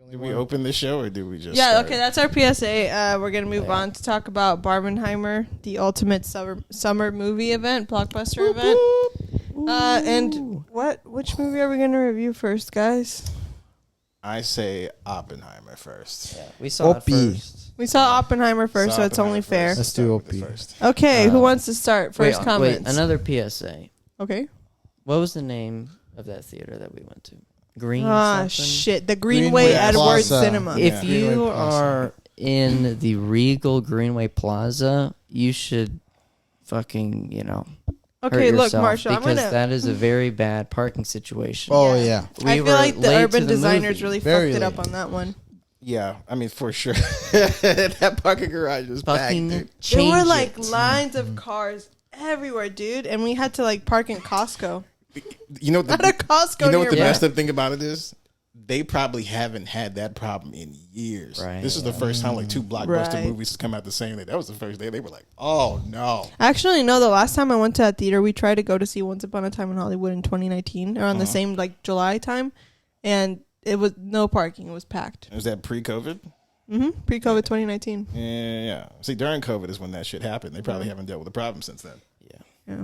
Did we open the show or did we just? Yeah, start? okay, that's our PSA. We're gonna move on to talk about Barbenheimer, the ultimate summer movie event, blockbuster event. And which movie are we gonna review first, guys? I say Oppenheimer first. Yeah, we saw it first. We saw Oppenheimer first, so it's only fair. Let's do OP first. Okay, who wants to start? First comments. Wait, another PSA. Okay. What was the name of that theater that we went to? Green something? Shit. The Greenway Edwards Plaza. Cinema. If Greenway you Plaza. are in the Regal Greenway Plaza, you should fucking, Okay, hurt look, yourself Marshall, I'm because gonna... that is a very bad parking situation. Oh, yeah. We I feel were like the late urban to the designers movie. really Very fucked it up late. on that one. Yeah, I mean for sure. That parking garage is packed. Fucking Dude. There were change like it. lines of cars everywhere, dude, and we had to like park in Costco. You know Not a Costco. You know what the nearby. messed up thing about it is? They probably haven't had that problem in years. Right. This is the first time like two blockbuster Right. movies come out the same day. That was the first day. They were like, "Oh no!" Actually, no. The last time I went to that theater, we tried to go to see Once Upon a Time in Hollywood in 2019, around the same like July time, and it was no parking. It was packed. Was that pre-COVID? Pre-COVID 2019. Yeah. See, during COVID is when that shit happened. They probably haven't dealt with the problem since then. Yeah.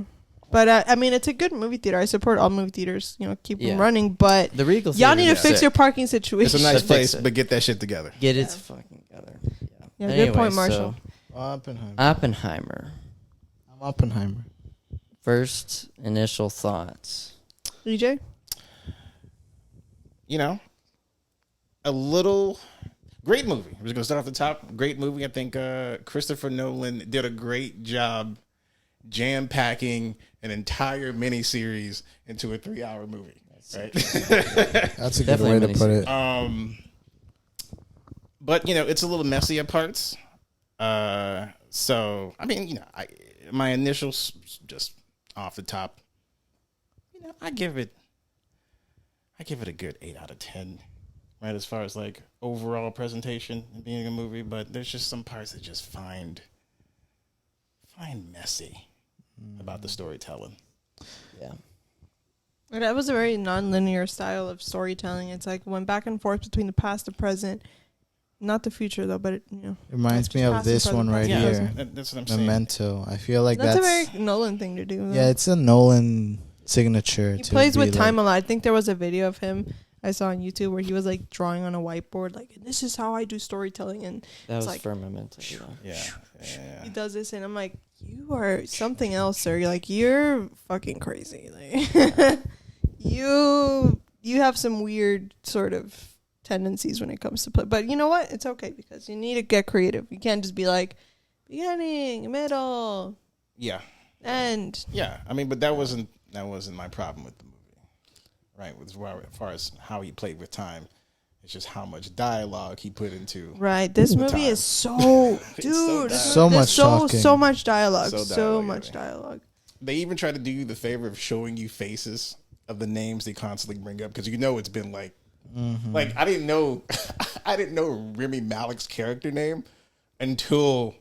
But I mean, it's a good movie theater. I support all movie theaters. Keep them Yeah. running. But The Regal y'all Theater need to is fix sick. your parking It's situation. a nice Fix place, it. but get that shit together. Get its fucking together. Yeah, good point, Marshall. Oppenheimer. I'm Oppenheimer. First initial thoughts. EJ. A little great movie. We're just gonna start off the top. Great movie. I think Christopher Nolan did a great job jam packing an entire miniseries into a 3-hour movie. Right. That's a good Definitely way to put it. But it's a little messy at parts. So I mean, my initials just off the top. I give it a good 8 out of 10. Right, as far as like overall presentation and being a movie, but there's just some parts that just find messy about the storytelling. Yeah. That was a very non-linear style of storytelling. It's like went back and forth between the past and present. Not the future though, but it Reminds me just of past and this present, one right past and here. present. That's what I'm saying. Memento. I feel like That's a that's very Nolan thing to do. Though. yeah, it's a Nolan signature. He to plays be with time like, a lot. I think there was a video of him I saw on YouTube where he was like drawing on a whiteboard, like, this is how I do storytelling, and That was like, for Memento. Yeah. he does this, and I'm like, you are something else, sir. You're like, you're fucking crazy. Like, you have some weird sort of tendencies when it comes to play, but you know what? It's okay because you need to get creative. You can't just be like beginning, middle, Yeah. end. Yeah. I mean, but that wasn't my problem with the movie. Right, as far as how he played with time, it's just how much dialogue he put into. Right, this movie time. is so, dude, So much talking. so much dialogue, So so dialogue, much yeah. dialogue. They even try to do you the favor of showing you faces of the names they constantly bring up because it's been like, like I didn't know Rami Malek's character name until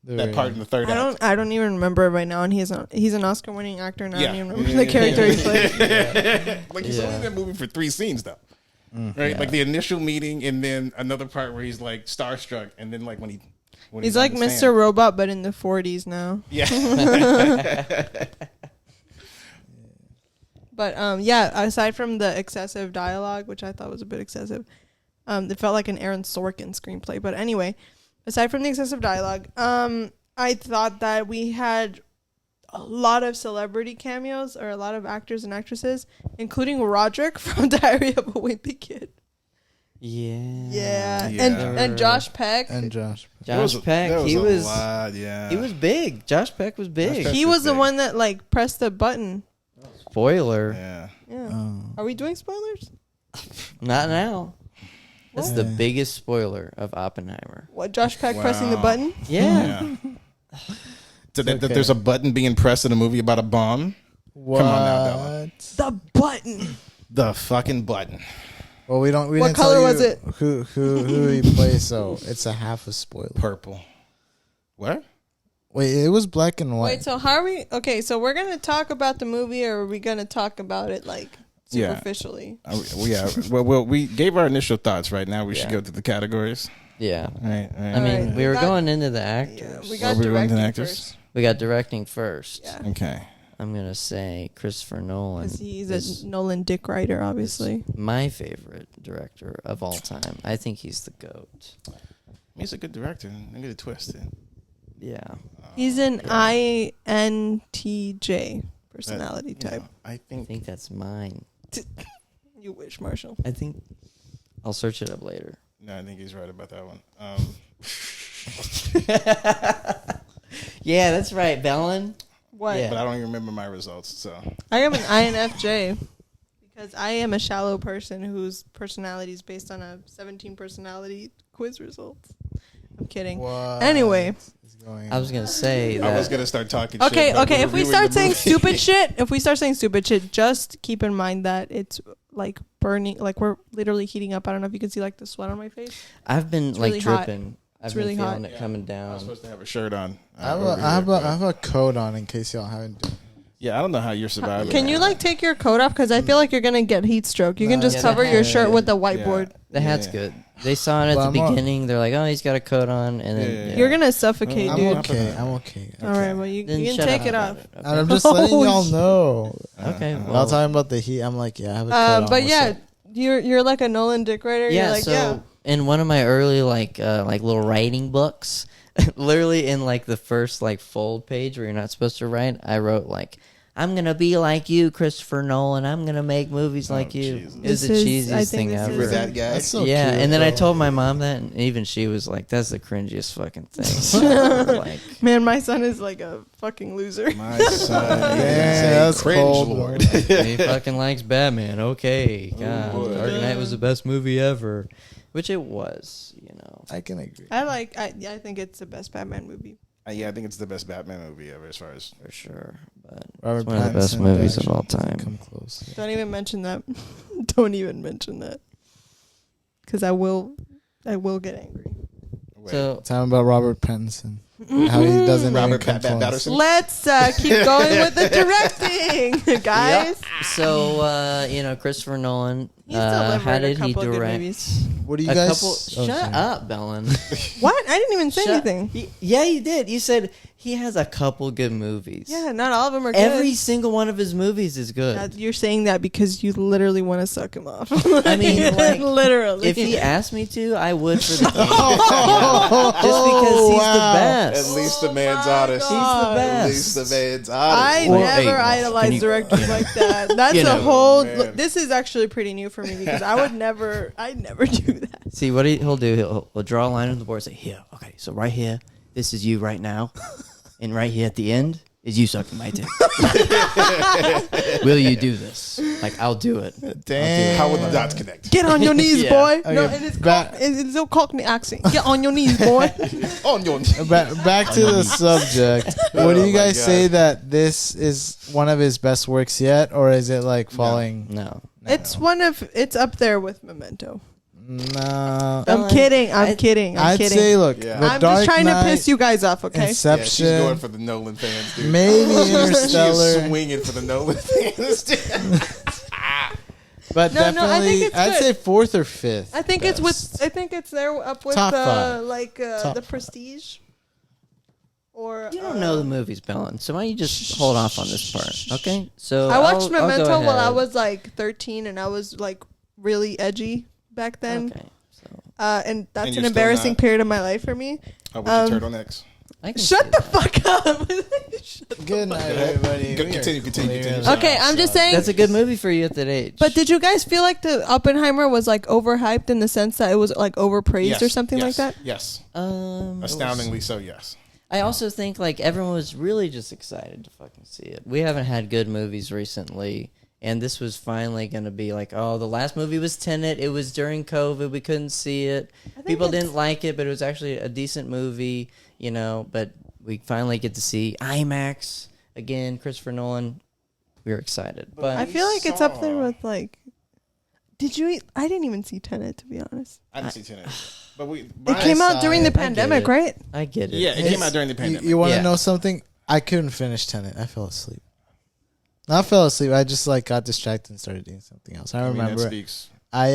that part in the third act. I don't even remember it right now, and he's an Oscar-winning actor, and I Yeah. don't even remember the character he played. Like he's only been moving for 3 scenes though. Right? Yeah. Like the initial meeting and then another part where he's like starstruck and then like when He's on like the Mr. stand. Robot, but in the 40s now. Yeah. But aside from the excessive dialogue, which I thought was a bit excessive, it felt like an Aaron Sorkin screenplay. But anyway, aside from the excessive dialogue, I thought that we had a lot of celebrity cameos, or a lot of actors and actresses, including Roderick from Diary of a Wimpy Kid. Yeah. And Josh Peck. and Josh. Josh Peck, he was big. Josh Peck was big. Peck He was was the big. one that like pressed the button. Spoiler. Yeah. Yeah. Oh. Are we doing spoilers? Not now. That's the What? biggest spoiler of Oppenheimer. What, Josh Peck pressing the Wow. button? Yeah. So that Okay. there's a button being pressed in a movie about a bomb. What? Come on now, Bella. The button. The fucking button. Well, we What didn't color tell you was it? Who he plays, so it's a half a spoiler. Purple. What? Wait, it was black and white. Wait, so how are we? Okay, so we're gonna talk about the movie, or are we gonna talk about it like Yeah. superficially. Well, we gave our initial thoughts. Right now, we should Yeah. go through the categories. Yeah. Right. I mean, Alright, we were got- going into the Yeah, actors. we got we were into directing actors? first. We got directing first. Yeah, Okay. I'm gonna say Christopher Nolan. because he's is a Nolan dick writer, obviously. my favorite director of all time. I think he's the GOAT. He's a good director. Don't get it twisted. Yeah. He's an Yeah. INTJ personality You know, type. I I think. think that's mine. You wish, Marshall. I think I'll search it up later. No, I think he's right about that one. Yeah, that's right, Bellin. What? Yeah. But I don't even remember my results. So I am an INFJ because I am a shallow person whose personality is based on a 17 personality quiz results. I'm kidding. What Anyway. is going I was gonna say I was that. gonna start talking. Okay, shit, but okay. we're If we reviewing start the saying movie. stupid shit, just keep in mind that it's like burning, like we're literally heating up. I don't know if you can see like the sweat on my face. I've been It's like really hot. dripping. I've It's been really feeling hot. it coming I down. was supposed to have a shirt on. I have over here, I have a coat on in case y'all haven't. Yeah, I don't know how you're surviving. Can you like take your coat off? Because I feel like you're gonna get heat stroke. You can Nah, just yeah, cover the your hat- shirt with the whiteboard. The hat's Yeah. good. They saw it at But the I'm all- beginning. They're like, "Oh, he's got a coat on," and then Yeah. You're gonna suffocate, I'm dude. Okay. I'm okay. All right, well you Then can shut take up it about off. it. And Okay. I'm just letting Oh, y'all shit. know. Okay, Uh-huh. well- Y'all talking about the heat. I'm like, yeah, I have a coat on. But What's yeah, up? you're like a Nolan dick writer. Yeah, You're like, so yeah. in one of my early like little writing books, literally in like the first like fold page where you're not supposed to write, I wrote like, "I'm gonna be like you, Christopher Nolan. I'm gonna make movies like you." Jesus. It's the I cheesiest think thing this ever. is- You're that guy. That's so Yeah, cute, and then I though. told my mom that, and even she was like, "That's the cringiest fucking thing." Like, Man, my son is like a fucking loser. My son Damn, is a that's cringe cold, lord. he fucking likes Batman. Okay, God, boy. Dark Knight was the best movie ever, which it was. You know, I can agree. I think it's the best Batman movie. Yeah, I think it's the best Batman movie ever, as far as. for sure. But Robert it's one of the best Pattinson movies of actually all doesn't time. Come close. Don't even mention that. Don't even mention that. Because I will get angry. Wait. So Tell him about Robert Pattinson. How he doesn't Robert even come close. Patterson. Let's keep going with the directing, guys. So you know, Christopher Nolan. He's delivered How a did he couple of good direct? movies. What do you A guys? couple. Shut up, Bellin. What? I didn't even say Shut- anything. Yeah, you did. You said he has a couple good movies. Yeah, not all of them are Every good. single one of his movies is good. You're saying that because you literally want to suck him off. I mean, like, literally. if he asked me to, I would for the game. Just because he's the wow. best. At least the man's my honest. He's the God. best. At least the man's I honest. Well, never hey, idolize can you- directors like that. That's You a know, whole. man. This is actually pretty new for me because I'd never do that. See what he'll do. He'll draw a line on the board. And say, "Here, okay. So right here, this is you right now, and right here at the end is you sucking my dick. Will you do this? Like I'll do it. Damn. How would the dots connect? Get on your knees, Yeah. boy. Okay, No, and it's back- it's a Cockney accent. Get on your knees, boy. On your. Back to the subject. What do Oh you my guys God. say that this is one of his best works yet, or is it like falling? No. It's up there with Memento. No. I'm kidding. I'm I- kidding. I'm I'd kidding. say, look, Yeah. with I'm Dark just trying Knight, to piss you guys off, okay? Yeah, she's Inception, going for the Nolan fans, dude. maybe She is Interstellar, swinging for the Nolan fans, dude. but No, I think definitely, it's I'd good. say fourth or fifth. I think it's there up with Top five. Top the five. Prestige. Or You don't know the movies, Bellin. So why don't you just hold off on this part, okay? So I watched I'll go Memento while I ahead. was like 13 and I was like really edgy back then. Okay. So And that's And an you're embarrassing still not? period of my life for me. How about your turtlenecks? I can Shut see the that. fuck up. Good night, everybody. Continue. Okay, I'm just saying. That's a good movie for you at that age. But did you guys feel like the Oppenheimer was like overhyped in the sense that it was like overpraised or something like that? Yes. it was- Astoundingly so, yes. I also think like everyone was really just excited to fucking see it. We haven't had good movies recently, and this was finally going to be like, oh, the last movie was Tenet. It was during COVID. We couldn't see it. People didn't like it, but it was actually a decent movie, you know. But we finally get to see IMAX again. Christopher Nolan. We were excited, but I feel like it's up there with like. I didn't even see Tenet, to be honest. I didn't see Tenet. But It came out during the I get pandemic, it. right? I get it. Yeah, it came out during the pandemic. You want to Yeah. know something? I couldn't finish Tenet. I fell asleep. Not fell asleep. I just like got distracted and started doing something else. I mean, that remember. speaks I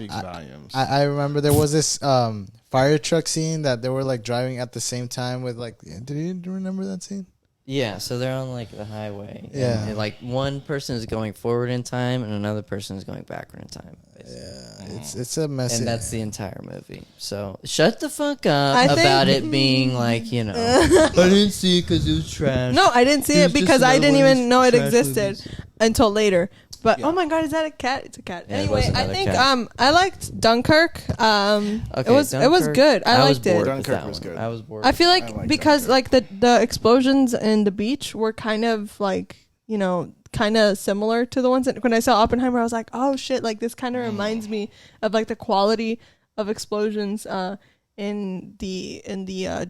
volumes. I remember there was this fire truck scene that they were like driving at the same time with like. Do you remember that scene? Yeah, so they're on like the highway. Yeah. And, like one person is going forward in time and another person is going backward in time. Basically. Yeah, it's a mess. And that's the entire movie. So shut the fuck up I think- about it being like, you know. I didn't see it because it was trash. No, I didn't see It it was just because I another didn't one of even these know it trash existed movies. until later. But Yeah. oh my god, is that a cat? It's a cat. Yeah, it Anyway, was I another think cat. I liked Dunkirk. It was Dunkirk, good. I liked was bored it. with Dunkirk that was one. good. I was bored. I feel I like like because Dunkirk. like the explosions in the beach were kind of like, you know, kind of similar to the ones that when I saw Oppenheimer I was like, oh shit, like this kind of reminds me of like the quality of explosions in the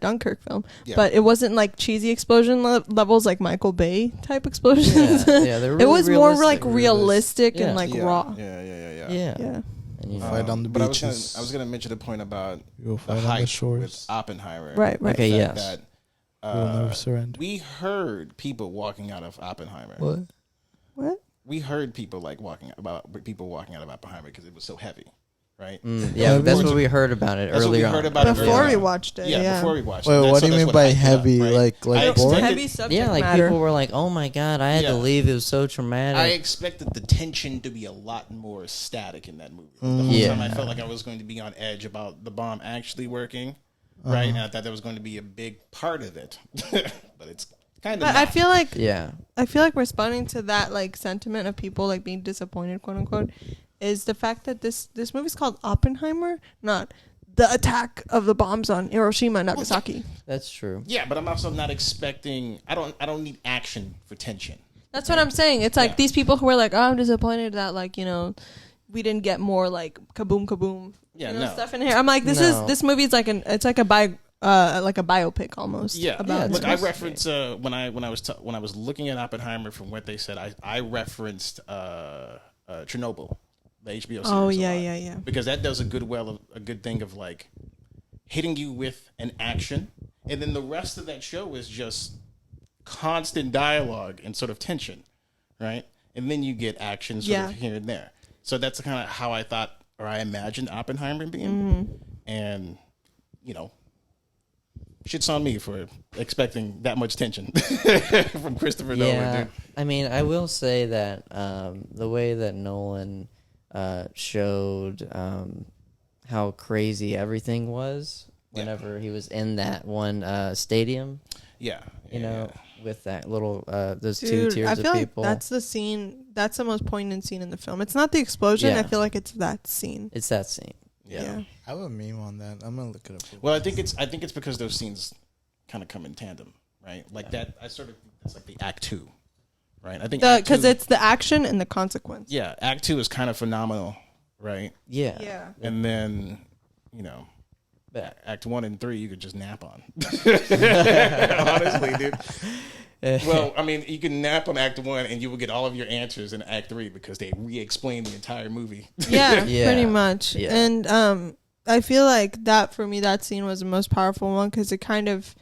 Dunkirk film. Yeah. But it wasn't like cheesy explosion levels like Michael Bay type explosions. yeah, they're really it was more like realistic. realistic Yeah. and like yeah. raw. Yeah. Yeah. And, you know, Fight on the but beaches. I was gonna mention the point about You'll the fight on the hype with shores. Oppenheimer. Right. The Okay, fact yes. That, We'll never surrender. we heard people walking out of Oppenheimer. What? What? We heard people walking out of Oppenheimer because it was so heavy, right? yeah, that's what we heard about it That's what we earlier heard on. about it Before earlier we on. watched it. Yeah, Yeah. before we watched it. Wait, That's- what so do you that's mean by hyped it up, heavy? right? Like I gore? expected- Heavy subject Yeah, like matter. people were like, "Oh my god, I had Yeah. to leave. It was so traumatic." I expected the tension to be a lot more static in that movie. The whole Yeah. time I felt like I was going to be on edge about the bomb actually working, right? And I thought that was going to be a big part of it, but it's kind of. But I feel like yeah, responding to that like sentiment of people like being disappointed, quote unquote, is the fact that this movie's called Oppenheimer, not the attack of the bombs on Hiroshima and Nagasaki. that's true. Yeah, but I'm also not expecting. I don't need action for tension. That's what I'm saying. It's like Yeah. these people who are like, oh, I'm disappointed that like, you know, we didn't get more like kaboom kaboom, Yeah, you know, no. stuff in here. I'm like, No. this movie is like it's like a biopic almost. Yeah, about look, it. I referenced when I was looking at Oppenheimer from what they said, I referenced Chernobyl, the HBO series. Oh a yeah, lot. yeah. Because that does a good thing of like hitting you with an action, and then the rest of that show is just constant dialogue and sort of tension, right? And then you get action sort Yeah. of here and there. So that's kind of how I thought or I imagined Oppenheimer being, Mm-hmm. and you know. Shit's on me for expecting that much tension from Christopher Nolan, Yeah, dude. I mean, I will say that the way that Nolan showed how crazy everything was whenever he was in that one stadium, Yeah. you know, with that little those two Dude, tiers I of feel like people. that's the scene. That's the most poignant scene in the film. It's not the explosion. Yeah. I feel like it's that scene. It's that scene. Yeah. I have a meme on that. I'm gonna look it up. Well, I think it's because those scenes kind of come in tandem, right? Like that. I sort of think that's like the Act 2, right? I think Because 2 it's the action and the consequence. yeah, Act 2 is kind of phenomenal, right? Yeah. Yeah. And then, you know, But Act 1 and 3 you could just nap on. Honestly, dude. Well, I mean, you can nap on Act 1 and you will get all of your answers in Act 3 because they re-explain the entire movie. Yeah, Yeah. pretty much. Yeah. And I feel like that for me, that scene was the most powerful one because it kind of,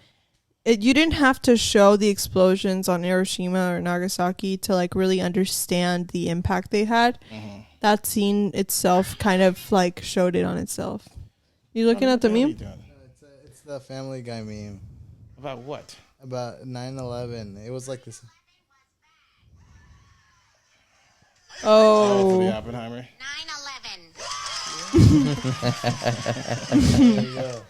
you didn't have to show the explosions on Hiroshima or Nagasaki to like really understand the impact they had. Mm-hmm. That scene itself kind of like showed it on itself. You looking at the What are you meme? doing? It's the Family Guy meme About what? about 9/11. It was like this. Oh, for the Oh, Oppenheimer. 9/11. There you go.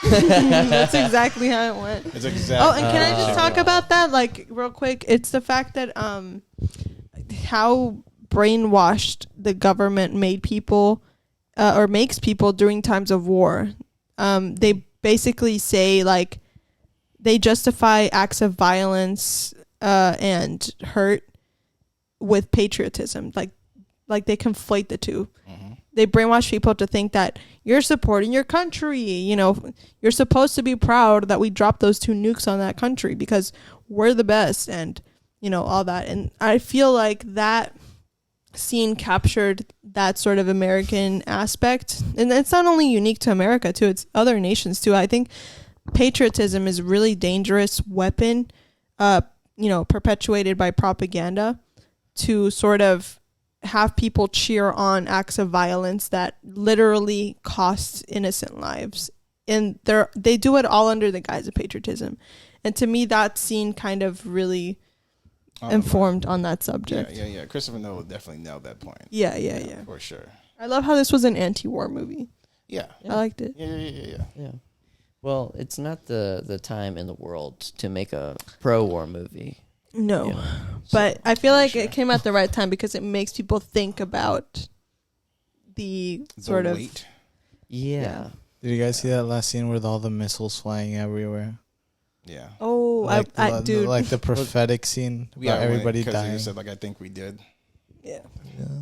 9/11. that's exactly how it went. It's exactly. Oh, and can I just talk about that, like, real quick? It's the fact that how brainwashed the government made people, or makes people during times of war. They basically say like they justify acts of violence and hurt with patriotism, like they conflate the two. They brainwash people to think that you're supporting your country. You know, you're supposed to be proud that we dropped those 2 nukes on that country because we're the best, and you know all that. And I feel like that scene captured that sort of American aspect, and it's not only unique to America too; it's other nations too. I think patriotism is a really dangerous weapon perpetuated by propaganda to sort of have people cheer on acts of violence that literally cost innocent lives. And they do it all under the guise of patriotism. And to me, that scene kind of really informed on that subject. Yeah. Christopher Nolan definitely nailed that point. Yeah. For sure. I love how this was an anti-war movie. Yeah. I liked it. Yeah. Well, it's not the time in the world to make a pro-war movie. No. You know, But I feel like it came at the right time because it makes people think about the sort of... weight. Yeah. Did you guys see that last scene with all the missiles flying everywhere? Yeah. Oh, Like dude. like the prophetic scene about everybody dying. You said, like, I think we did.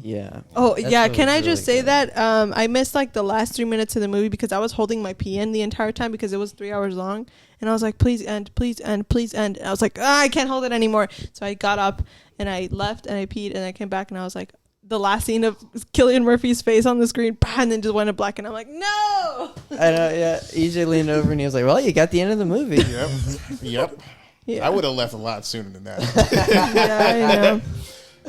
Yeah. Oh, That's yeah. what Can was I really just say good. that I missed like the last 3 minutes of the movie because I was holding my pee in the entire time because it was 3 hours long. And I was like, please end, please end, please end. And I was like, I can't hold it anymore. So I got up and I left and I peed and I came back and I was like, the last scene of Cillian Murphy's face on the screen, and then just went to black. And I'm like, no. I know, yeah. EJ leaned over and he was like, well, you got the end of the movie. Yep. Yeah. I would have left a lot sooner than that. Yeah, I know.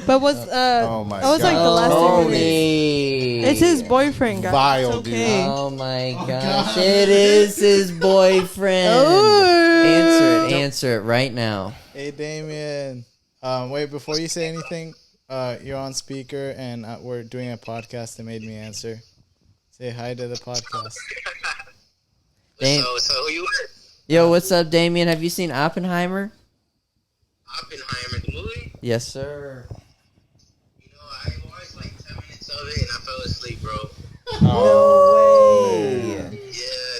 But Oh my that was like the last 2 minutes. Tony. It's his boyfriend, guys. Vile, it's okay. Oh my gosh. It is his boyfriend. Oh. Answer it right now. Hey, Damien. Wait, before you say anything, you're on speaker and we're doing a podcast that made me answer. Say hi to the podcast. Dam- So who you with? Yo, what's up, Damien? Have you seen Oppenheimer? Oppenheimer, the movie? Yes, sir. You know, I watched like 10 minutes of it and I fell asleep, bro. No way. Yeah,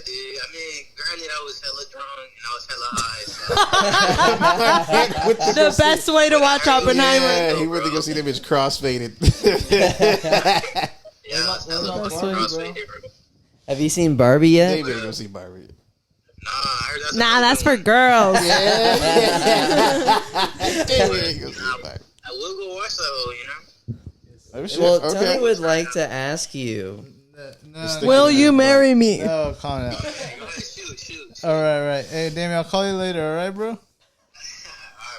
dude. I mean, granted, I was hella drunk and I was hella high. So. The best way to watch Oppenheimer. Yeah, he went to go see them bitch crossfaded. Yeah, I was hella crossfaded, bro. Have you seen Barbie yet? They better go see Barbie. Nah, I heard that's Nah, that's for girls. They better go see Barbie. I will go watch though, you know? Oh, shit. Well, Okay. Tony would like to ask you. Will you marry me? No, calm down. Go ahead, shoot. All right. Hey, Damien, I'll call you later, all right, bro? Alright,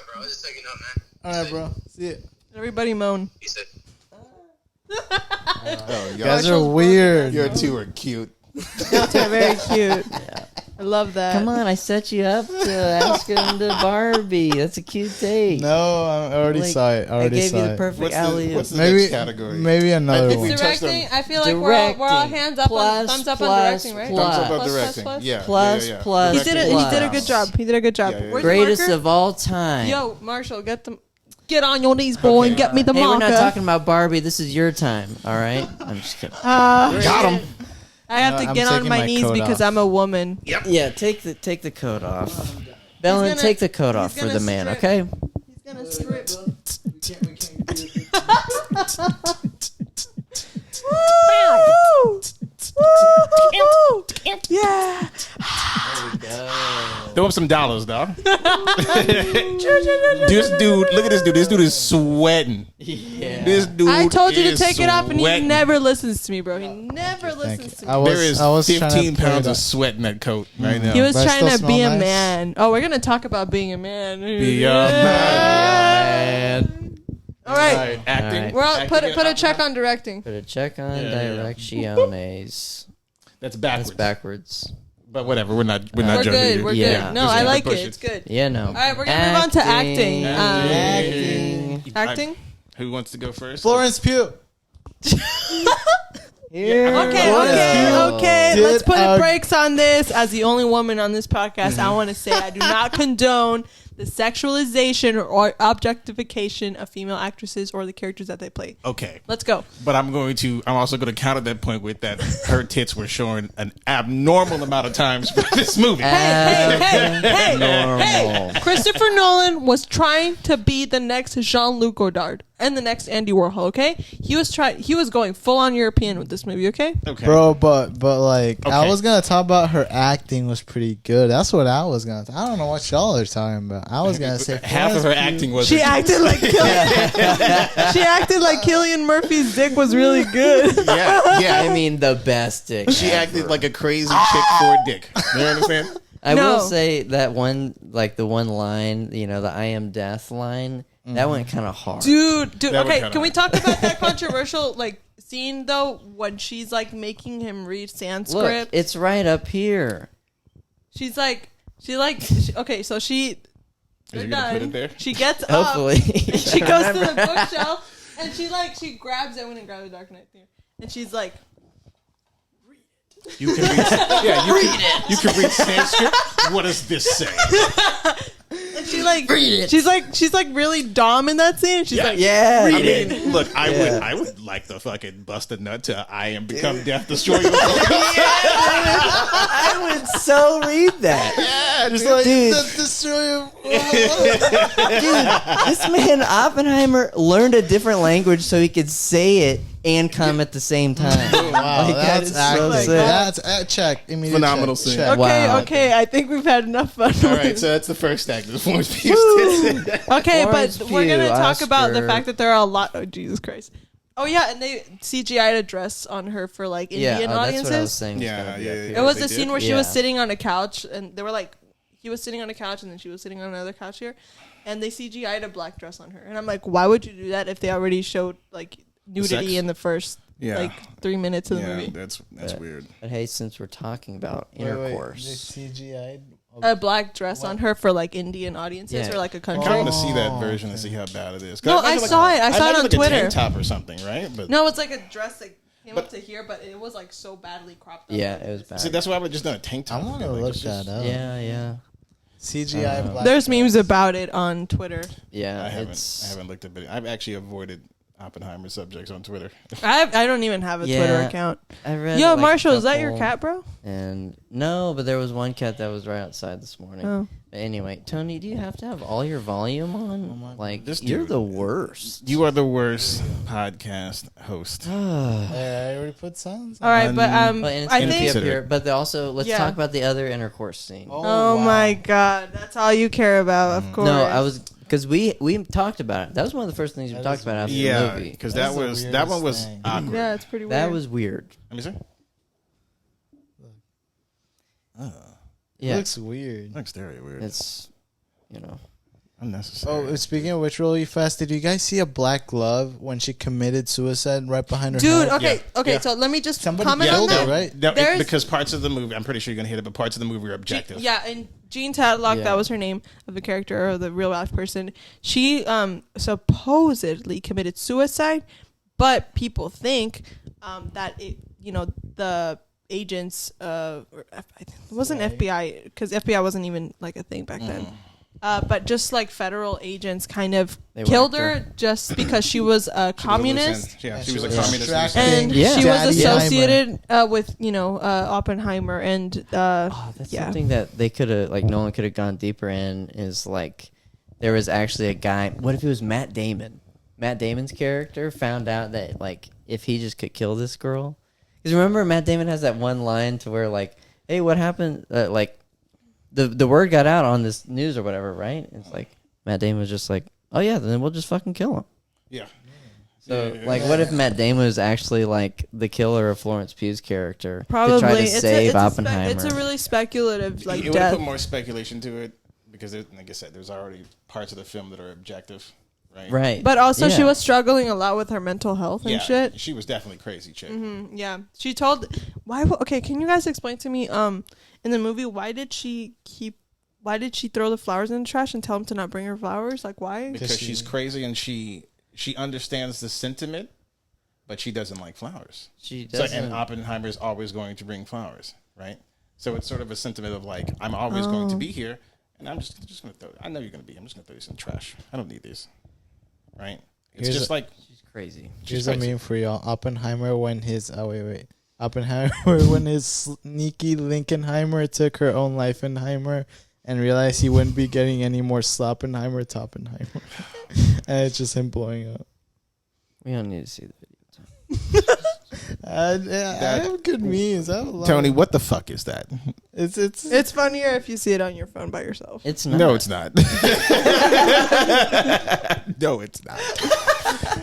bro. I was just checking up, man. All right, bro. See ya. Everybody moan. He said, Oh, You guys are weird. You two are cute. They're very cute. I love that. Come on, I set you up to ask him to Barbie. That's a cute date. No, I already Like, saw it. I I already gave saw you the it. perfect alley. What's the Maybe next category? Maybe another think one. we touched on- Directing. I feel like we're all hands up on Plus, thumbs up on plus, directing, right? plus. Thumbs up on Plus, directing. plus. Yeah. Plus, yeah. plus, He did it. He plus. did a good job. He did a good job. Yeah, yeah, Where's Greatest the marker? of all time. Yo, Marshall, get on your knees, boy, and get me the Hey, we're marker. not talking about Barbie. This is your time. All right. I'm just kidding. Got him. I have No, to I'm get on taking my my knees coat because off. I'm a woman. Yeah, take the coat off. Bellin, gonna- take the coat off he's for the gonna man, strip. okay? He's gonna strip. Woo! Yeah. Throw up some dollars, dog. This dude, look at this dude. This dude is sweating. Yeah. This dude. I told you to is take it off, and he sweating. never listens to me, bro. He never Thank listens you. to me. There is I was trying to 15 play pounds it of up. sweat in that coat right now. He was But I trying still to be smell a nice. man. Oh, we're gonna talk about being a man. Be a man. All right, All right, acting. All right. we're all, Acting put in a check on directing. Put a check on Yeah. direcciones. That's That's backwards. backwards. But whatever, we're not We're judging good. you. We're Yeah. good. No, Just I gotta like push it. it. It's good. Yeah, no. All right, we're gonna move on to acting. Acting. Acting. Who wants to go first? Florence Pugh. Here Okay, we okay, go. okay. Did Let's put a- brakes on this. As the only woman on this podcast, I want to say I do not condone the sexualization or objectification of female actresses or the characters that they play. Okay. Let's go. But I'm also going to counter that point with that her tits were showing an abnormal amount of times for this movie. Hey, Normal. Christopher Nolan was trying to be the next Jean-Luc Godard and the next Andy Warhol, okay? He was going full on European with this movie, okay? Okay. Bro, but like I Okay. was gonna talk about her acting was pretty good. That's what I was gonna. I don't know what y'all are talking about. I was gonna say half of her acting was She acted like she acted like Cillian Murphy's dick was really good. yeah. I mean, the best dick. She acted like a crazy chick for a dick. You understand? I No. will say that one, like the one line, the I am death line, that went kind of hard. Dude. That would Okay, kinda can we hurt. talk about that controversial scene though when she's making him read Sanskrit? Look, it's right up here. She's okay, so Is they're you gonna put done. it there? She gets up Hopefully. and she goes to the bookshelf and she grabs it. I went and grabbed the Dark Knight there, and she's like, You can read. Yeah, you can read Sanskrit. What does this say? and she she's really dumb in that scene. She's like, Yeah. I mean, look, I would like the fucking bust a nut to I am become death, destroy your I would so read that. Yeah, just Dude. The destroyer. Dude, this man Oppenheimer learned a different language so he could say it and come at the same time. Wow, Like, that that's is so acting. sick. That's check. Immediate Phenomenal check. scene. Check. Wow. okay, I think we've had enough fun. All right, so that's the first act. The Florence Pugh. Okay, Florence but we're gonna Pugh, talk about the Oscar. fact that there are a lot. Oh, Jesus Christ! Oh yeah, and they CGI'd a dress on her for Indian That's what I was audiences. saying. was Yeah, gonna be yeah, up yeah. here. It was They the did? scene where she was Yeah. sitting on a couch, and they were he was sitting on a couch, and then she was sitting on another couch here, and they CGI'd a black dress on her, and I'm like, why would you do that if they already showed nudity Sex? in the first 3 minutes of the Yeah, movie? that's weird. But hey, since we're talking about Wait, intercourse, they CGI'd. A black dress on her for Indian audiences Yeah. or a I country. kind of want to see that version and see how bad it is. 'Cause No, imagine I saw it. I saw it imagine on a Twitter. tank top or something, right? But No, it's like a dress that came up to here, but it was so badly cropped up. yeah, it was bad. see, that's why I would just done a tank I top. want to Like, look just- that up. yeah. CGI black. There's memes about it on Twitter. Yeah, I it's haven't looked at it. I've actually avoided Oppenheimer subjects on Twitter. I don't even have a Twitter account. I read. Yo, like, a Marshall, is that your couple, cat, bro? And no, but there was one cat that was right outside this morning. Oh. But anyway, Tony, do you have to have all your volume on? This You're dude- the worst. You are the worst podcast host. I already put sounds. All right, but But and it's I gonna be think. up here. But let's Yeah. talk about the other intercourse scene. Oh wow. my God, that's all you care about, of course. No, I was because we talked about it. That was one of the first things we That talked is about after the Yeah, movie. because That's that the was that weirdest one was thing. awkward. Yeah, it's pretty weird. That was weird. Let me see. Yeah, Looks weird. Looks very weird. it's Unnecessary. Oh, speaking of which, really fast, did you guys see a black glove when she committed suicide right behind her Dude, head? okay, Yeah. so let me just Somebody comment on yelled that. it, right? No, There's- because parts of the movie, I'm pretty sure you're gonna hit it, but parts of the movie are objective. Yeah, and Jean Tadlock, Yeah. that was her name of the character or the real life person. She supposedly committed suicide, but people think that the agents it wasn't CIA? FBI because FBI wasn't even a thing back then. But just federal agents kind of They killed whacked her just because she was a communist. Yeah, And she was a was communist. distracting And Yeah. she was Daddy associated with Oppenheimer and Oh, that's yeah. something that they could have, Nolan could have gone deeper in. Is there was actually a guy. What if it was Matt Damon? Matt Damon's character found out that if he just could kill this girl, because remember Matt Damon has that one line to where hey, what happened? The word got out on this news or whatever, right? It's Matt Damon was just oh yeah, then we'll just fucking kill him. Yeah. So Yeah. what if Matt Damon was actually the killer of Florence Pugh's character Probably to try to it's save a Oppenheimer? it's a really speculative It would have death. put more speculation to it because, like I said, there's already parts of the film that are objective, right? right, But also, she Yeah. was struggling a lot with her mental health and Yeah, shit. she was definitely crazy chick. Yeah, she told. Okay, can you guys explain to me? In the movie, why did she throw the flowers in the trash and tell him to not bring her flowers? Why? Because she's crazy and she understands the sentiment, but she doesn't like flowers. She So, doesn't. and Oppenheimer is always going to bring flowers, right? So it's sort of a sentiment of I'm always going to be here, and I'm just going to throw. I know you're going to be. I'm just going to throw these in the trash. I don't need these, right? It's Here's just She's crazy. Here's she's a crazy. meme for y'all. Oppenheimer when his Oppenheimer when his sneaky Lincolnheimer took her own Lifenheimer and realized he wouldn't be getting any more Sloppenheimer, Toppenheimer. And it's just him blowing up. We don't need to see the video. I have good memes. I have a lot. Tony, what the fuck is that? It's funnier if you see it on your phone by yourself. It's not. No, it's not. No, it's not.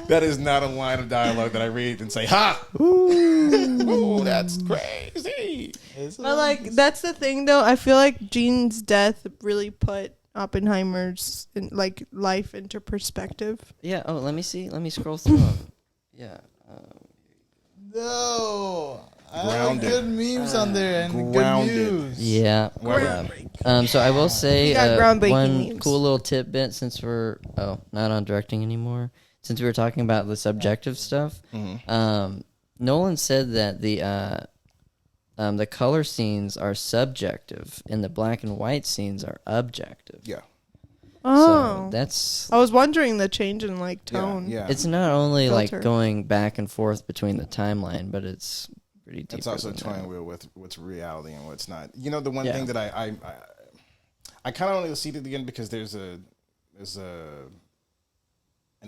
That is not a line of dialogue that I read and say, "Ha! Ooh, that's crazy." me. But like that's the thing though. I feel like Gene's death really put Oppenheimer's life into perspective. Yeah. Oh, let me see. Let me scroll through them. Yeah. No. I like Grounded. good memes on there and Grounded. good news. Yeah. So I will say We got groundbreaking one memes. cool little tidbit since we're not on directing anymore. Since we were talking about the subjective stuff, Nolan said that the color scenes are subjective and the black and white scenes are objective. Yeah. Oh, So that's I was wondering the change in like tone. Yeah. it's not only like Filter. going back and forth between the timeline, but it's pretty deep. It's also toying with what's reality and what's not. You know, the one thing that I kind of want to see it again because there's an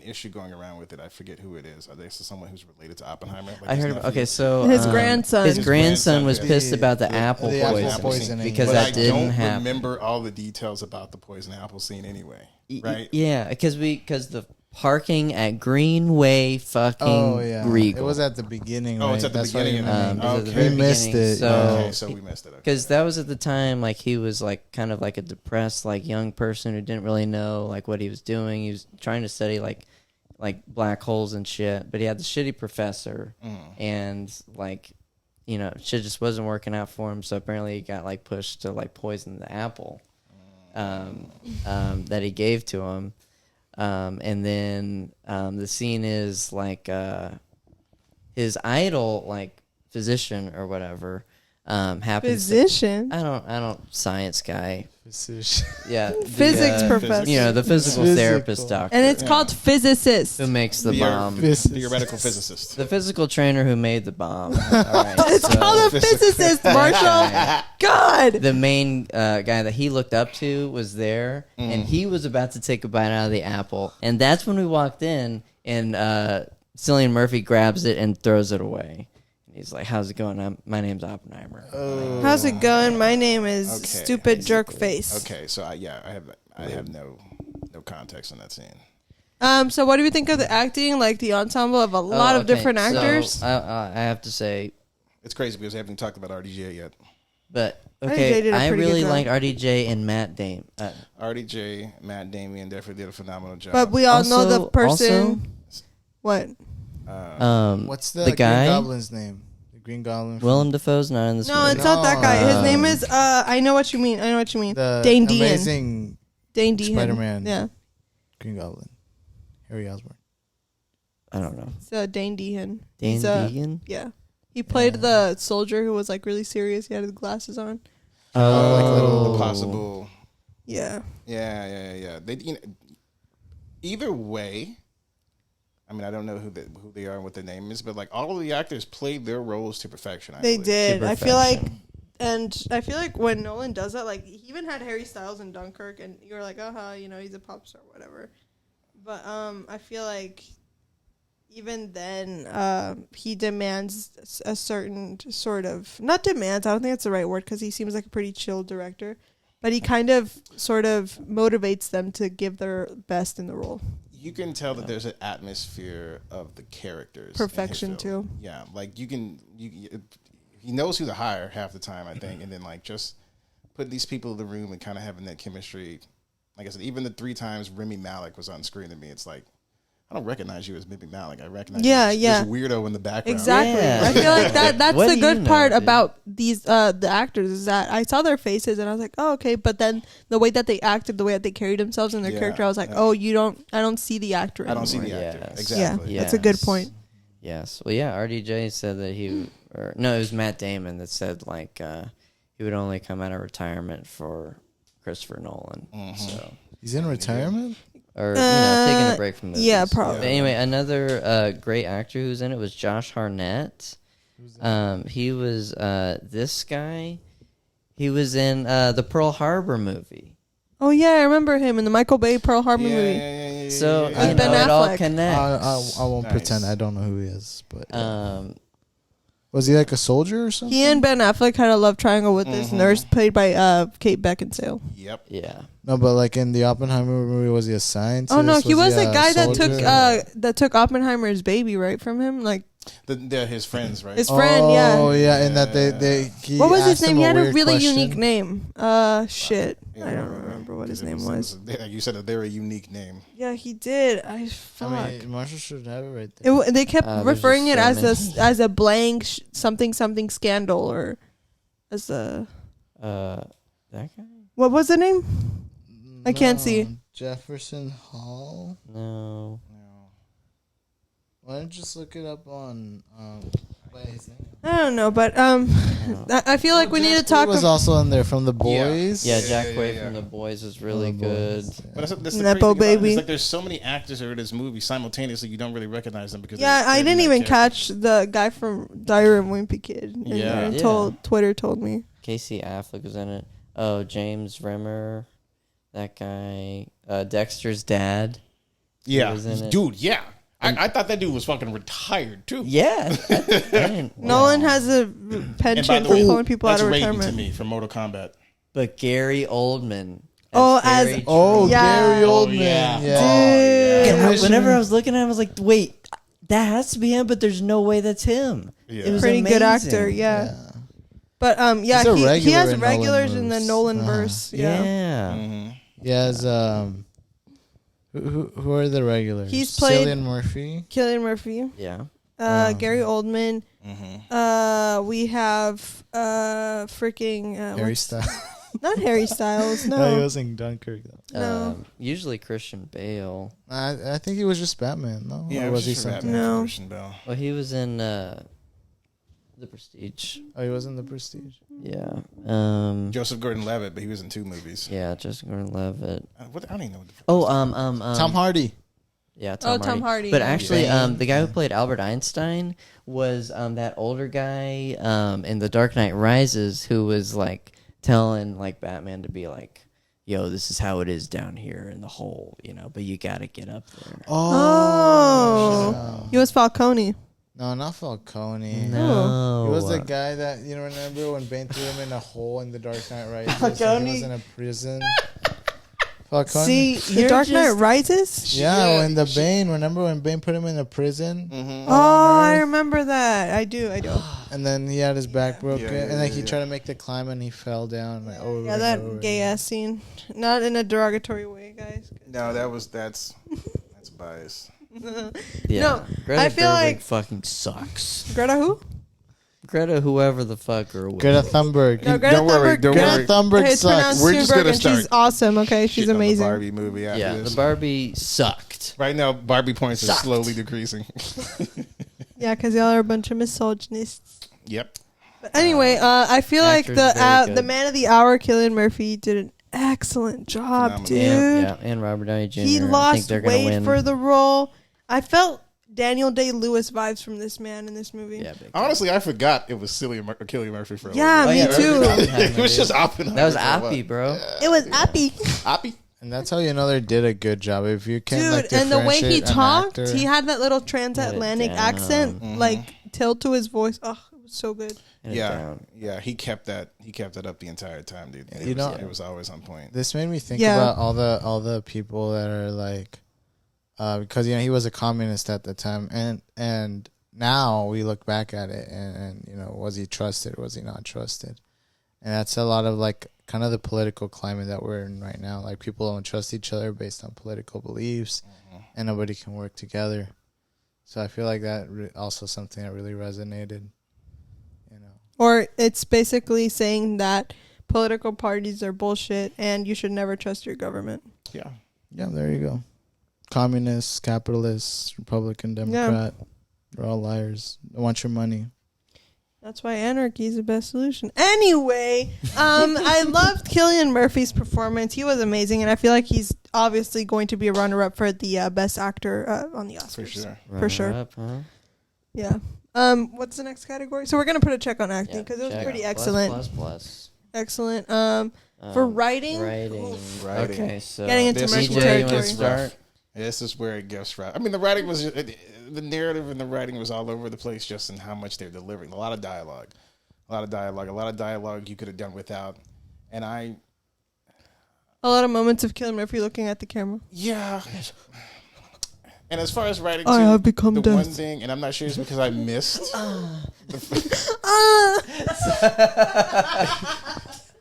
issue going around with it. I forget who it is. There's someone who's related to Oppenheimer. Like I his heard. nephew. Okay, so His grandson. His grandson was yeah. pissed about the apple the apple poisoning poisoning. because But that I didn't don't happen. remember all the details about the poison apple scene anyway. Right? Yeah, because the parking at Greenway fucking Oh yeah. Regal. It was at the beginning. Oh, right? it's at the That's why beginning. you of it the was at the okay. very We missed beginning. it, So, Okay, so we missed it. Okay. because that was at the time, like he was like kind of like a depressed, like young person who didn't really know like what he was doing. He was trying to study like black holes and shit, but he had the shitty professor, and like shit just wasn't working out for him. So apparently he got like pushed to like poison the apple that he gave to him. And then the scene is like his idol, like physician or whatever, happens. Physician. I don't science guy. Physician. Yeah, Physics professor. the physical therapist doctor, And it's called physicist. who makes the Theo- bomb. Theoretical physicist. The physical trainer who made the bomb. All right, It's so called a physicist, Marshall. God. the main guy that he looked up to was there, and he was about to take a bite out of the apple, and that's when we walked in, and Cillian Murphy grabs it and throws it away. He's like, "How's it going? My name's Oppenheimer." How's it going? My name is Okay. Stupid Jerk Face. Okay, so I have no context on that scene. So what do you think of the acting? Like the ensemble of a lot of different actors? So, I have to say, It's crazy because we haven't talked about RDJ yet. but RDJ okay, did a I pretty good really job. liked RDJ and Matt Damon. RDJ, Matt Damien definitely did a phenomenal job. But we all know the Also- person. What? What's the guy? Green Goblin's name? The Green Goblin. from Willem Dafoe's not in this No, movie. it's not that guy. His Um, name is. I know what you mean. the Dane Dehan. amazing Dane Dehan. Spider-Man. Yeah. Green Goblin. Harry Osborn. I don't know. It's Dane Dehan. Dan He's, Deegan? Yeah. He played the soldier who was like really serious. He had his glasses on. like little- the possible. Yeah. Yeah. Either way, I mean, I don't know who they are and what their name is, but like all of the actors played their roles to perfection. I They believe. did. To I feel like, perfection. and I feel like when Nolan does that, like he even had Harry Styles in Dunkirk, and you're like, he's a pop star, whatever. But I feel like even then, he demands a certain sort of not demands. I don't think that's the right word because he seems like a pretty chill director, but he kind of sort of motivates them to give their best in the role. You can tell that there's an atmosphere of the characters. in his Perfection, film. too. Yeah, like he knows who to hire half the time, I think, and then like just putting these people in the room and kind of having that chemistry. Like I said, even the 3 times Remy Malek was on screen to me, it's like I don't recognize you as Remy Malek. I recognize you as this weirdo in the background. Exactly. Yeah. I feel like that's What the do good you know, part dude? about these the actors is that I saw their faces and I was like, oh, okay. But then the way that they acted, the way that they carried themselves in their Yeah, character, I was like, yeah. oh, I don't see the actor I don't see anymore. the actor. Yes. Exactly. Yeah, that's a good Yes. point. Yes. Well, yeah, RDJ said that it was Matt Damon that said like he would only come out of retirement for Christopher Nolan. So He's in retirement? or taking a break from movies. yeah, probably. But anyway, another great actor who's in it was Josh Hartnett. He was this guy. He was in the Pearl Harbor movie. Oh yeah, I remember him in the Michael Bay Pearl Harbor movie. Yeah. So yeah. you Ben know, it all Affleck. connects. I won't Nice. pretend I don't know who he is. But was he like a soldier or something? He and Ben Affleck had a love triangle with this nurse played by Kate Beckinsale. Yep. Yeah. No, but like in the Oppenheimer movie, was he a scientist? Oh no, he was the guy that soldier? took Oppenheimer's baby right from him. Like His friends, right? His friend, yeah. Oh yeah, and that he What was his asked name? him He had a weird really question. unique name. Shit. Yeah, I don't remember what his name It was. like you said, a very unique name. Yeah, he did. Fuck. I mean, Marshall should have it right there. They kept There's referring it just as so as a blank something scandal or as a That guy? what was the name? I can't see. Jefferson Hall. No. Why don't you just look it up on by his name? I don't know, but I feel like we need to talk. He was also in there from The Boys. Yeah, Jack Quaid yeah. from The Boys was really The good. Boys, yeah. But that's the Nepo crazy thing about it. baby. It's like there's so many actors who are in this movie simultaneously, you don't really recognize them because Yeah, they're I in didn't that even character. catch the guy from Diary of a Wimpy Kid. And Yeah. Twitter told me. Casey Affleck was in it. Oh, James Remmer. That guy. Dexter's dad. Yeah, was in it. dude. Yeah, I thought that dude was fucking retired too. Yeah. I didn't, Nolan has a And by penchant the for way, pulling people out that's of Raiden to retirement. me from Mortal Kombat. But Gary Oldman. Oh, as- Gary Oh, Yeah. Gary Oh, Oldman. yeah. Yeah. Dude. Whenever I was looking at him, I was like, wait, that has to be him, but there's no way that's him. Yeah. It was Pretty good amazing. actor, yeah. But yeah, He's a he regular has in regulars Nolan in the movies. Nolan Uh-huh. verse. Yeah. Yeah. Mm-hmm. He has who are the regulars? He's played- Cillian Murphy. Cillian Murphy. Yeah. Gary Oldman. Mm-hmm. We have freaking Harry Styles. not Harry Styles. No, he No. was in Dunkirk though. No. Usually Christian Bale. I think he was just Batman. No, Yeah, or it was he just for something? Batman No. for Christian Bale. Well, he was in The Prestige. Oh, he was in The Prestige. Yeah. Joseph Gordon-Levitt, but he was in 2 movies. Yeah, Justin Gordon-Levitt. I don't even know. What the fuck Oh, Tom Hardy. Yeah, Tom Hardy. But Yeah. actually, Yeah. the guy who played Albert Einstein was that older guy in The Dark Knight Rises who was like telling like Batman to be like, "Yo, this is how it is down here in the hole, but you got to get up there." Oh. He was Falcone. No, not Falcone. No, He was the guy that remember when Bane threw him in a hole in The Dark Knight Rises. Falcone? He was in a prison. Falcone. See, The you're Dark Knight just- Rises? Yeah, when Bane. Remember when Bane put him in a prison? Mm-hmm. Oh, I remember that. I do. And then he had his back broken, Yeah, and then he yeah. tried to make the climb, and he fell down like over. Yeah, and that over gay again. ass scene. Not in a derogatory way, guys. No, that's bias. Yeah. No, Greta I feel Gerwig like- fucking sucks. Greta who? Greta, whoever the fuck or Greta Thunberg. No, Greta Don't worry, Thunberg. don't Greta worry. Thunberg It's sucks. pronounced We're just Thunberg, gonna and she's start awesome. Okay, she's Shitting on the amazing. Barbie movie after Yeah, this. the Barbie sucked. Right now, Barbie points are Sucked. slowly decreasing. Yeah, because y'all are a bunch of misogynists. Yep. But anyway, I feel like Actor's very the good. man of the hour, Cillian Murphy, did an excellent job, Phenomenal. dude. And Robert Downey Jr. He I think lost they're gonna weight win. for the role. I felt Daniel Day-Lewis vibes from this man in this movie. Yeah, big time. Honestly, I forgot it was Cillian Murphy for a Yeah, little me bit. too. It was just Oppenheimer. That was for a while. Appy, bro. It was Appy. Appy? And that's how you know they did a good job. If you can, Dude, like, and the way he differentiate an talked, actor- he had that little transatlantic down. accent, Mhm. like tilt to his voice. Oh, it was so good. Hand it Yeah, down. yeah. He kept that up the entire time, dude. You know- It was always on point. This made me think Yeah. about all the people that are like, because he was a communist at the time, and now we look back at it, and was he trusted? Was he not trusted? And that's a lot of like kind of the political climate that we're in right now. Like people don't trust each other based on political beliefs, and nobody can work together. So I feel like that also something that really resonated. Or it's basically saying that political parties are bullshit and you should never trust your government. Yeah. Yeah, there you go. Communists, capitalists, Republican, Democrat, they're all liars. They want your money. That's why anarchy is the best solution. Anyway, I loved Cillian Murphy's performance. He was amazing, and I feel like he's obviously going to be a runner-up for the best actor on the Oscars. For sure. For sure. Runner-up, huh? Yeah. What's the next category? So we're gonna put a check on acting Yeah, because it was check. pretty Plus, excellent. plus. Excellent. For writing, Writing. Writing. Okay, so Getting into This murky is DJ, you want territory. to start? This is where it gets right. I mean, the writing was the narrative and the writing was all over the place, just in how much they're delivering. A lot of dialogue, you could have done without. And a lot of moments of Cillian Murphy looking at the camera. yeah, And as far as writing, I have become the death. one thing, and I'm not sure it's because I missed.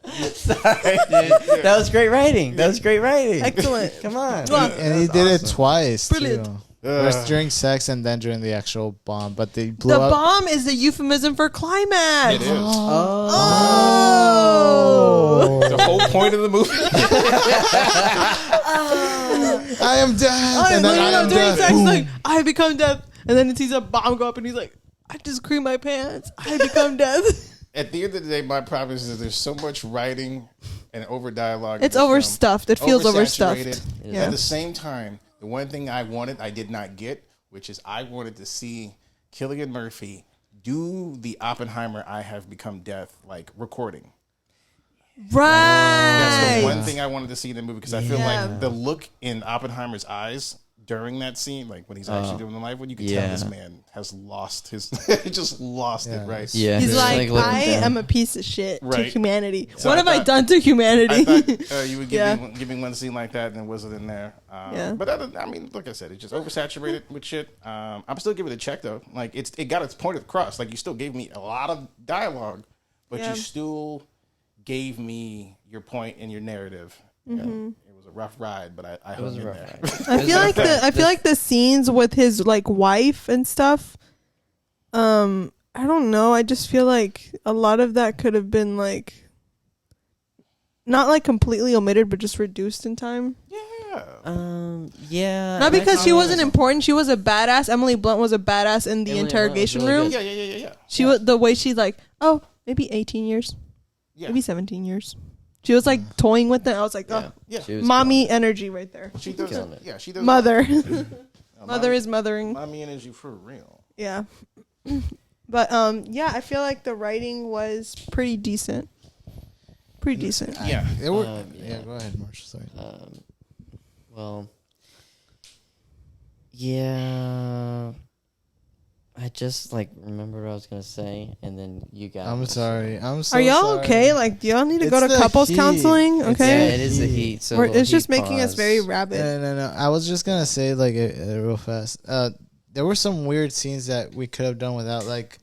Sorry, dude. That was great writing. That was great writing. Excellent. Come on. And he did it twice. Brilliant. Too. First during sex and then during the actual bomb. But they blew The up. bomb is the euphemism for climax. It is. Oh. The whole point of the movie. I am death. And then I am during death. sex, Boom. like, I have become death. And then he sees a bomb go up and he's like, I just creamed my pants. I have become death. At the end of the day, my problem is there's so much writing and over dialogue. It's overstuffed. It feels overstuffed. Oversaturated. Yeah. At the same time, the one thing I wanted, I did not get, which is I wanted to see Cillian Murphy do the Oppenheimer "I Have Become Death" like recording. That's Right. the one thing I wanted to see in the movie because I feel like the look in Oppenheimer's eyes during that scene, like when he's actually doing the live one, you can tell this man has lost his, just lost it, right? Yeah. He's like, looking I down. am a piece of shit to Right. humanity. So What I have I thought- done to I humanity? thought you would give me one scene like that, and it wasn't in there. Yeah. But I mean, like I said, it's just oversaturated with shit. I'm still giving it a check though. Like it got its point across. Like you still gave me a lot of dialogue, but Yeah. you still gave me your point and your narrative. Yeah. It was a rough ride, but I hung in there. I feel like the scenes with his like wife and stuff. I don't know. I just feel like a lot of that could have been like, not like completely omitted, but just reduced in time. Yeah. Not because she wasn't important. She was a badass. Emily Blunt was a badass in the Emily Blunt was interrogation really room. good. Yeah. She was the way she's like, oh, maybe 18 years, Yeah. maybe 17 years. She was like toying with it. I was like, oh, Yeah. She was mommy energy right there. She does. killing it. Yeah, she does. Mother, Mother mother is mothering. mommy energy for real. Yeah. But yeah, I feel like the writing was pretty decent. Pretty decent. Yeah. It were, yeah. go ahead, Marshall. Sorry. Well, yeah. I just like remembered what I was gonna say, and then you got. I'm me. sorry. I'm so Are y'all sorry. okay? Like, do y'all need to go It's to the couples heat. counseling? It's- Yeah, Okay. it is the heat. So It's just heat making us pause. very rabid. No. I was just gonna say like real fast. There were some weird scenes that we could have done without, like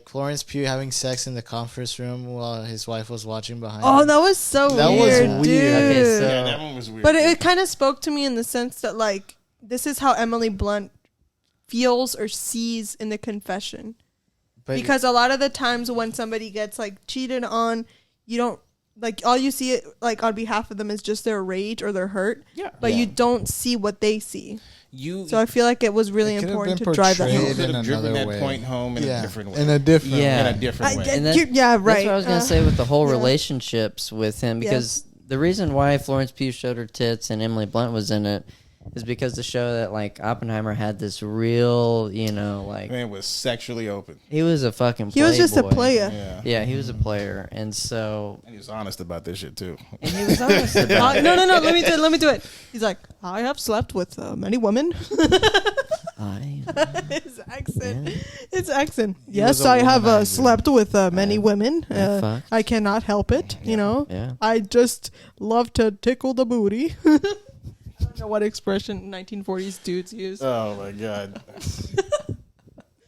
Florence Pugh having sex in the conference room while his wife was watching behind. Oh, him. that was so That was weird, weird. dude. Okay, so- Yeah, that one was weird. But it kind of spoke to me in the sense that, like, this is how Emily Blunt feels or sees in the confession. But Because a lot of the times when somebody gets, like, cheated on, you don't, like, all you see, it, like, on behalf of them is just their rage or their hurt. Yeah. But Yeah. you don't see what they see. you So I feel like it was really It could have important to been drive that portrayed home. could in have driven another that way. point home in a different way. In a different Yeah. In a different way. And that- Yeah, right. That's what I was gonna say with the whole Yeah. relationships with him, because the reason why Florence Pugh showed her tits and Emily Blunt was in it is because to show that like Oppenheimer had this real, like Man was sexually open. he was a fucking. He was just a playboy. player. Yeah. Yeah, he was a player, and so And he was honest about this shit too. and he was honest about it. No. Let me do it. He's like, I have slept with many women. His accent. Yeah. His accent. was Yes, a I have womanizer. slept with many women. fucked. I cannot help it. You know. Yeah. I just love to tickle the booty. I don't know what expression 1940s dudes use. Oh my god.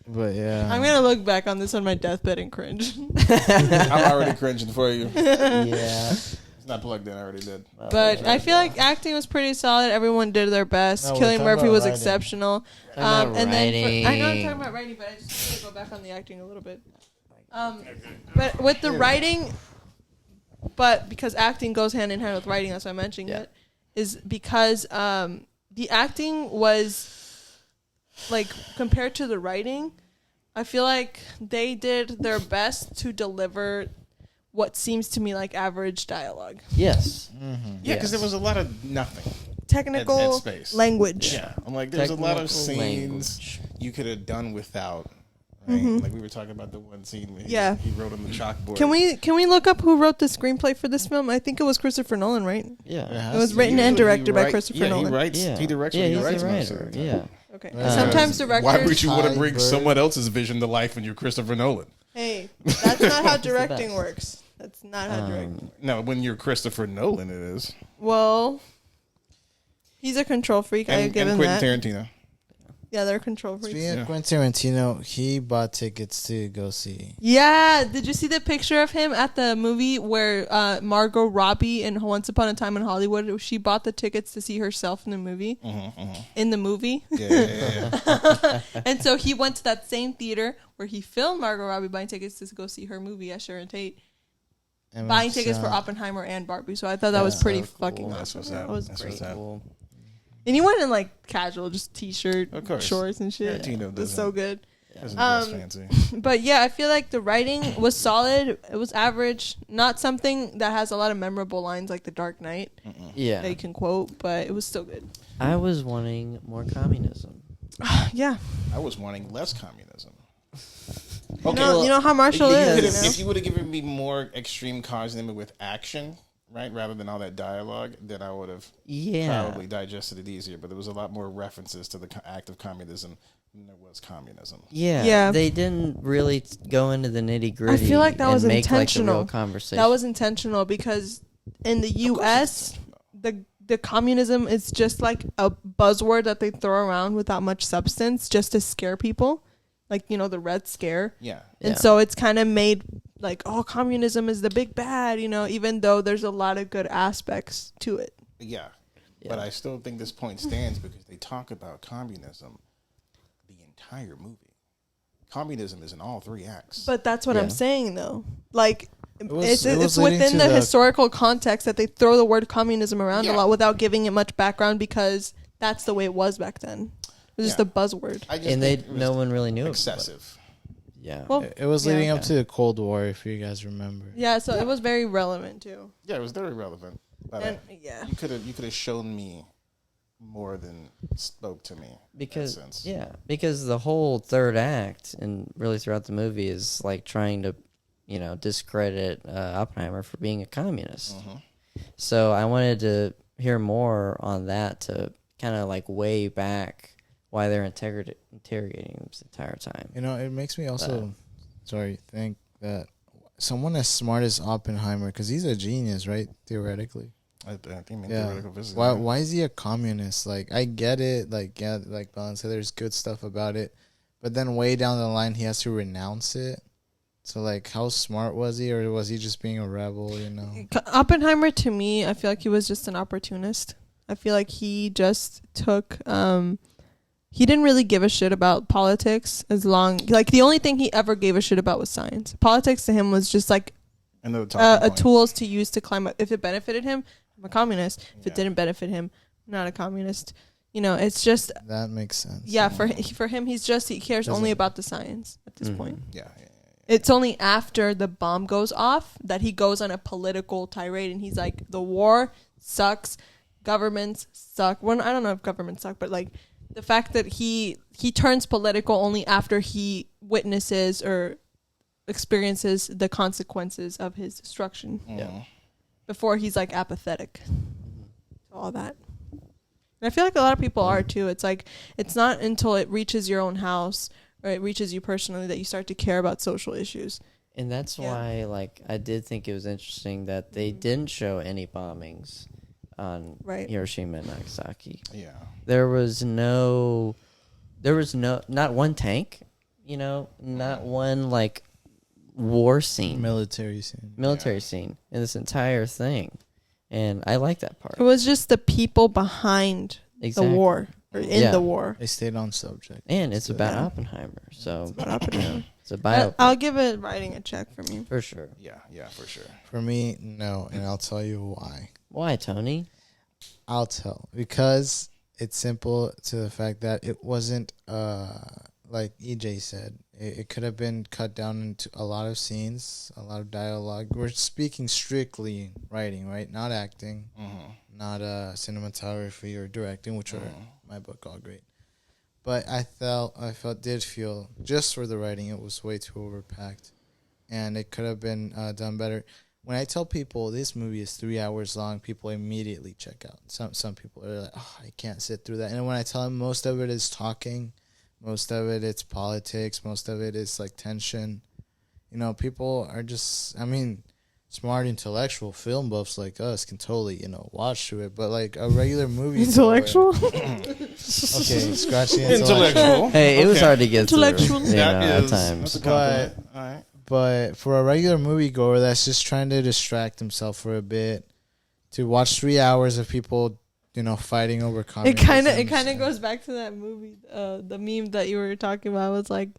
But yeah, I'm gonna look back on this on my deathbed and cringe. I'm already cringing for you. Yeah. It's not plugged in. I already did. But I feel like acting was pretty solid. Everyone did their best. No, we're Cillian talking Murphy about was writing. exceptional. Talking about And then I know I'm writing. talking about writing, but I just need to go back on the acting a little bit. But with the writing, but because acting goes hand in hand with writing, that's why I'm mentioning Yeah. it, is because the acting was like compared to the writing, I feel like they did their best to deliver what seems to me like average dialogue. Yes. Yeah, because there was a lot of nothing. Technical At space. language. Yeah, I'm like, there's a lot of Technical scenes language. you could have done without. Right? Like we were talking about the one scene where Yeah. he wrote on the chalkboard. Can we look up who wrote the screenplay for this film? I think it was Christopher Nolan, right? Yeah. It was written and directed by Christopher Nolan. He writes. Yeah. He directs. Yeah, what he he's writes a most of writer. the time. Yeah. Okay. Yeah. Sometimes directors. Why would you want to High bring bird. someone else's vision to life when you're Christopher Nolan? Hey, that's not how the directing best. works. That's not how directing. No, when you're Christopher Nolan, it is. Well, he's a control freak. I And, give and him Quentin that. Tarantino. Yeah, they're control freaks. Speaking of Quentin Tarantino, he bought tickets to go see. Yeah, did you see the picture of him at the movie where Margot Robbie in Once Upon a Time in Hollywood, she bought the tickets to see herself in the movie? In the movie? Yeah. And so he went to that same theater where he filmed Margot Robbie buying tickets to go see her movie at Sharon Tate. And Buying it's, tickets for Oppenheimer and Barbie. So I thought that was pretty fucking That's awesome. what's up. That was That's great. what's up. Cool. And he went in like casual, just t-shirt, Of course. shorts and shit. Tarantino It was doesn't- so good. Doesn't dress fancy. But yeah, I feel like the writing was solid. It was average. Not something that has a lot of memorable lines like The Dark Knight that Yeah. you can quote, but it was still good. I was wanting more communism. Yeah. I was wanting less communism. You know how Marshall is. If you would have given me more extreme communism with action, right, rather than all that dialogue, then I would have probably digested it easier. But there was a lot more references to the act of communism than there was communism. Yeah. They didn't really go into the nitty gritty. I feel like that was make, intentional. Like, the real conversation. That was intentional because in the U.S., the communism is just like a buzzword that they throw around without much substance just to scare people. Like, you know, the Red Scare. Yeah. And so it's kind of made like, oh, communism is the big bad, you know, even though there's a lot of good aspects to it. Yeah. But I still think this point stands because they talk about communism the entire movie. Communism is in all three acts. But that's what I'm saying, though. Like, was it's leading within to the the- historical context that they throw the word communism around a lot without giving it much background because that's the way it was back then. It was just a buzzword. And no one really knew excessive. Yeah. Well, It was leading up to the Cold War, if you guys remember. Yeah, so it was very relevant too. Yeah, it was very relevant. But And, you could have shown me more than spoke to me. Because in that sense. because the whole third act and really throughout the movie is like trying to, discredit Oppenheimer for being a communist. So I wanted to hear more on that to kind of like weigh back why they're interrogating him this entire time. It makes me also, think that someone as smart as Oppenheimer, because he's a genius, right? Theoretically. I think Yeah. theoretical physics. Why is he a communist? Like, I get it. Like, yeah, like Belen said, there's good stuff about it. But then way down the line, he has to renounce it. So, like, how smart was he? Or was he just being a rebel, Oppenheimer, to me, I feel like he was just an opportunist. I feel like he just took... he didn't really give a shit about politics the only thing he ever gave a shit about was science. Politics to him was just like a tools to use to climb up. If it benefited him, I'm a communist. If it didn't benefit him, I'm not a communist. It's just... That makes sense. Yeah, for him, he cares only about the science at this point. Yeah. It's only after the bomb goes off that he goes on a political tirade and he's like, the war sucks, governments suck. Well, I don't know if governments suck, but like the fact that he turns political only after he witnesses or experiences the consequences of his destruction. Yeah. Before he's like apathetic to all that. And I feel like a lot of people are too. It's like, it's not until it reaches your own house or it reaches you personally that you start to care about social issues. And that's why, like, I did think it was interesting that they didn't show any bombings on Hiroshima and Nagasaki. Yeah. There was not one tank, not one, like, war scene. Military scene in this entire thing. And I like that part. It was just the people behind the war or in the war. They stayed on subject. And it's about Oppenheimer. So it's a bio. I'll give it writing a check for me. For sure. Yeah, for sure. For me, no, and I'll tell you why. Why, Tony? I'll tell. Because it's simple to the fact that it wasn't, like EJ said, it could have been cut down into a lot of scenes, a lot of dialogue. We're speaking strictly writing, right? Not acting, not cinematography or directing, which are, in my book, all great. But I did feel, just for the writing, it was way too overpacked. And it could have been done better. When I tell people this movie is 3 hours long, people immediately check out. Some people are like, oh, I can't sit through that. And when I tell them most of it is talking, most of it it's politics, most of it is like tension. People are just, smart intellectual film buffs like us can totally, watch through it. But like a regular movie Intellectual. okay, scratch the intellectual. Intellectual. Hey, it was Okay. hard to get Intellectual. through. At times. That's a compliment. All right. But for a regular moviegoer that's just trying to distract himself for a bit, to watch 3 hours of people, fighting over It communism. kind of goes back to that movie. The meme that you were talking about was like,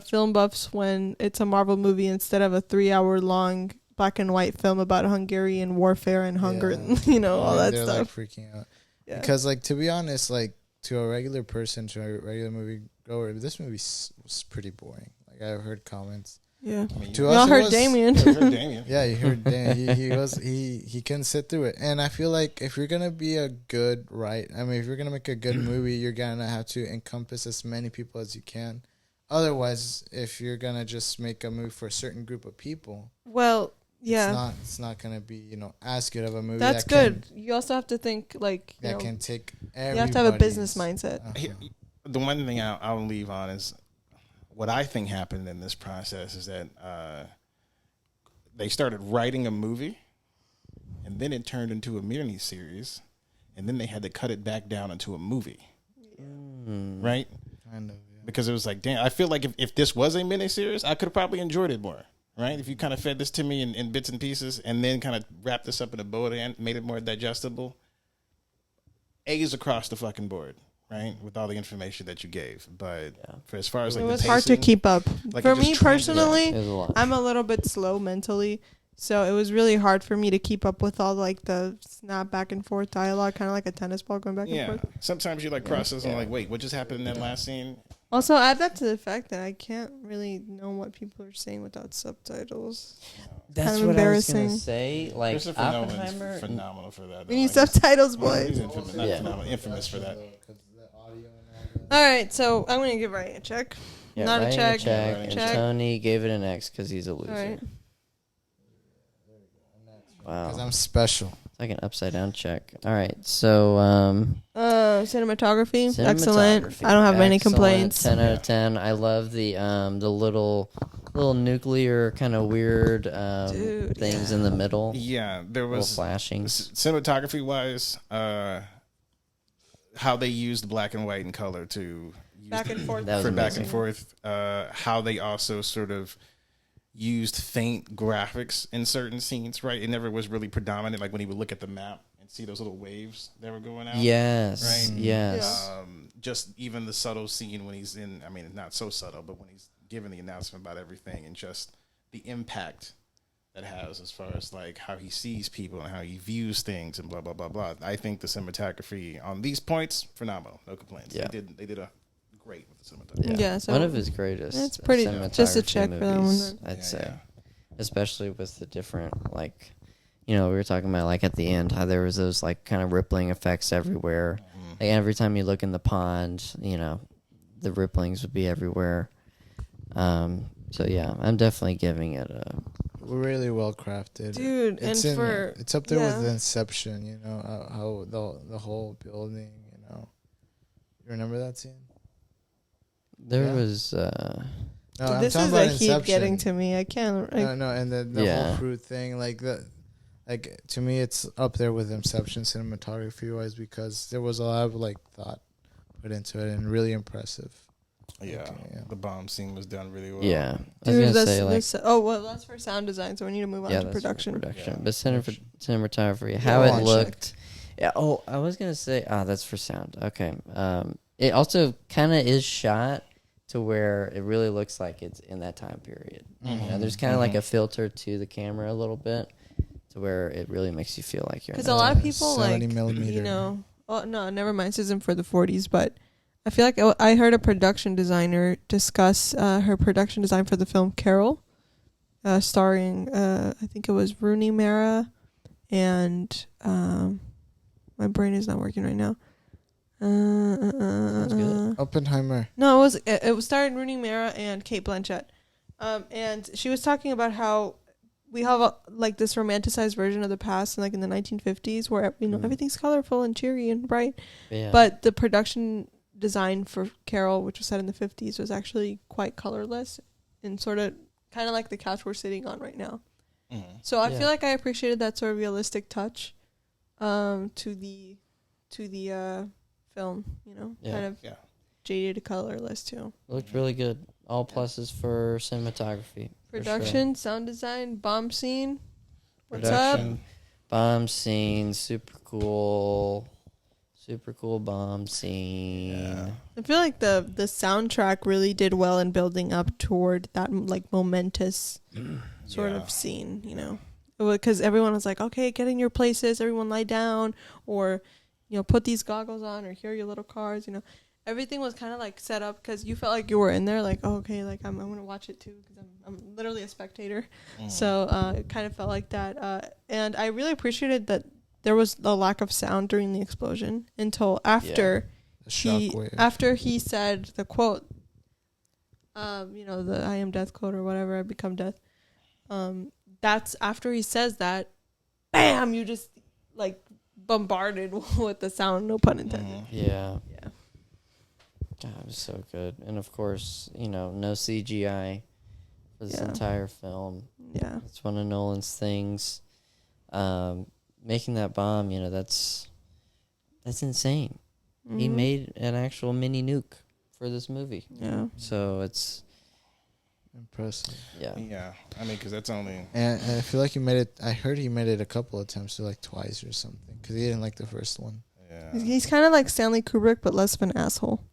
film buffs when it's a Marvel movie instead of a 3-hour long black and white film about Hungarian warfare and hunger, and, all that they're stuff. like freaking out. Yeah. Because like to be honest, like to a regular person, to a regular moviegoer, this movie was pretty boring. Like I've heard comments. Yeah. I mean, To you us, Y'all it heard was- Damien. heard Damien. Yeah, you heard Dan. He couldn't sit through it. And I feel like if you're gonna be if you're gonna make a good movie, you're gonna have to encompass as many people as you can. Otherwise, if you're gonna just make a movie for a certain group of people, Well, yeah, it's not gonna be as good of a movie. that's good. You also have to think like That can take. you have to have a business mindset. The one thing I'll leave on is what I think happened in this process is that they started writing a movie, and then it turned into a mini series, and then they had to cut it back down into a movie, right? Kind of. Because it was like, damn, I feel like if this was a mini series, I could have probably enjoyed it more, right? If you kind of fed this to me in bits and pieces, and then kind of wrapped this up in a bow and made it more digestible. A's across the fucking board. Right, with all the information that you gave, but for as far as like It the was hard to pacing, keep up. like, For it just me trans- personally, It was a lot. I'm a little bit slow mentally, so it was really hard for me to keep up with all like the snap back and forth dialogue, kind of like a tennis ball going back and yeah. forth. Sometimes you like process and like, wait, what just happened in that last scene? Also, add that to the fact that I can't really know what people are saying without subtitles. That's kind of what I was embarrassing. gonna say. Like Christopher Oppenheimer. Nolan's phenomenal for that. We though. need Like, subtitles, he's boys. infamous, not Yeah. phenomenal, infamous for that. All right, so I'm gonna give Ryan a check. Yeah, Not a Ryan check. And Check. Tony gave it an X because he's a loser. All right. Wow. Because I'm special. It's like an upside down check. All right, so Cinematography, excellent. cinematography, I don't have any excellent, complaints. 10 out of 10. I love the little nuclear kind of weird Dude, things in the middle. Yeah, there Little was flashing. cinematography wise, how they used black and white and color to use Back and forth. That was for back amazing. and forth. How they also sort of used faint graphics in certain scenes. Right, it never was really predominant. Like when he would look at the map and see those little waves that were going out. Yes. Right. Yes. Just even the subtle scene when he's in. I mean, not so subtle, but when he's giving the announcement about everything and just the impact that has as far as like how he sees people and how he views things and blah blah blah blah. I think the cinematography on these points phenomenal, no complaints. Yeah. They did a great with the cinematography. Yeah, so one of his greatest. it's pretty- just a cinematography check for that one movies, then. I'd Yeah, say, yeah. especially with the different like, we were talking about like at the end how there was those like kind of rippling effects everywhere. Like every time you look in the pond, the ripplings would be everywhere. So yeah, I'm definitely giving it a. Really well crafted, Dude, It's and for it's up there with yeah. Inception. How the whole building. You remember that scene? There Yeah. was. No, I'm this talking is about a heat Inception. getting to me. I can't. No, and the Yeah. whole fruit thing, to me, it's up there with Inception cinematography wise because there was a lot of thought put into it and really impressive. Yeah, Okay, yeah. the bomb scene was done really well. Yeah, I was Dude, gonna that's, say like. that's for sound design, so we need to move on Yeah, to that's for production. production. Yeah. But cinematography, how I'll it check. looked. Yeah. Oh, I was gonna say. That's for sound. Okay. It also kind of is shot to where it really looks like it's in that time period. There's kind of like a filter to the camera a little bit, to where it really makes you feel like you're. Because in a that lot time. of people 70 millimeter. Oh no, never mind. This isn't for the 40s, but I feel like I heard a production designer discuss her production design for the film Carol, starring I think it was Rooney Mara, and my brain is not working right now. Sounds good. Oppenheimer. No, it was starring Rooney Mara and Kate Blanchett, and she was talking about how we have this romanticized version of the past, and in the 1950s, where everything's colorful and cheery and bright. Yeah. But the production design for Carol, which was set in the 50s, was actually quite colorless and sort of kind of like the couch we're sitting on right now. So I Yeah. feel like I appreciated that sort of realistic touch to the film, you know, Yeah. kind of Yeah. jaded, colorless too. It looked really good. All pluses for cinematography. for sure. Production, sound design, bomb scene. What's Production, up? bomb scene, super cool bomb scene. Yeah. I feel like the soundtrack really did well in building up toward that like momentous sort Yeah. of scene, you know, because everyone was like, okay, get in your places, everyone lie down, or, you know, put these goggles on, or here are your little cards, you know. Everything was kind of like set up because you felt like you were in there, like, oh, okay, like I'm gonna watch it too because I'm literally a spectator. So it kind of felt like that, and I really appreciated that there was a lack of sound during the explosion until after he said the quote, you know, the I am death quote or whatever, I become death. That's after he says that, bam, you just like bombarded with the sound, no pun intended. Yeah. Yeah. God, it was so good. And of course, you know, no CGI for this Yeah. entire film. Yeah. It's one of Nolan's things. Making that bomb, you know, that's insane. He Mhm. made an actual mini nuke for this movie. Yeah. So it's Impressive. yeah. Yeah. I mean, because that's only. And I feel like he made it. I heard he made it a couple of times, so like twice or something, because he didn't like the first one. Yeah. He's kind of like Stanley Kubrick, but less of an asshole.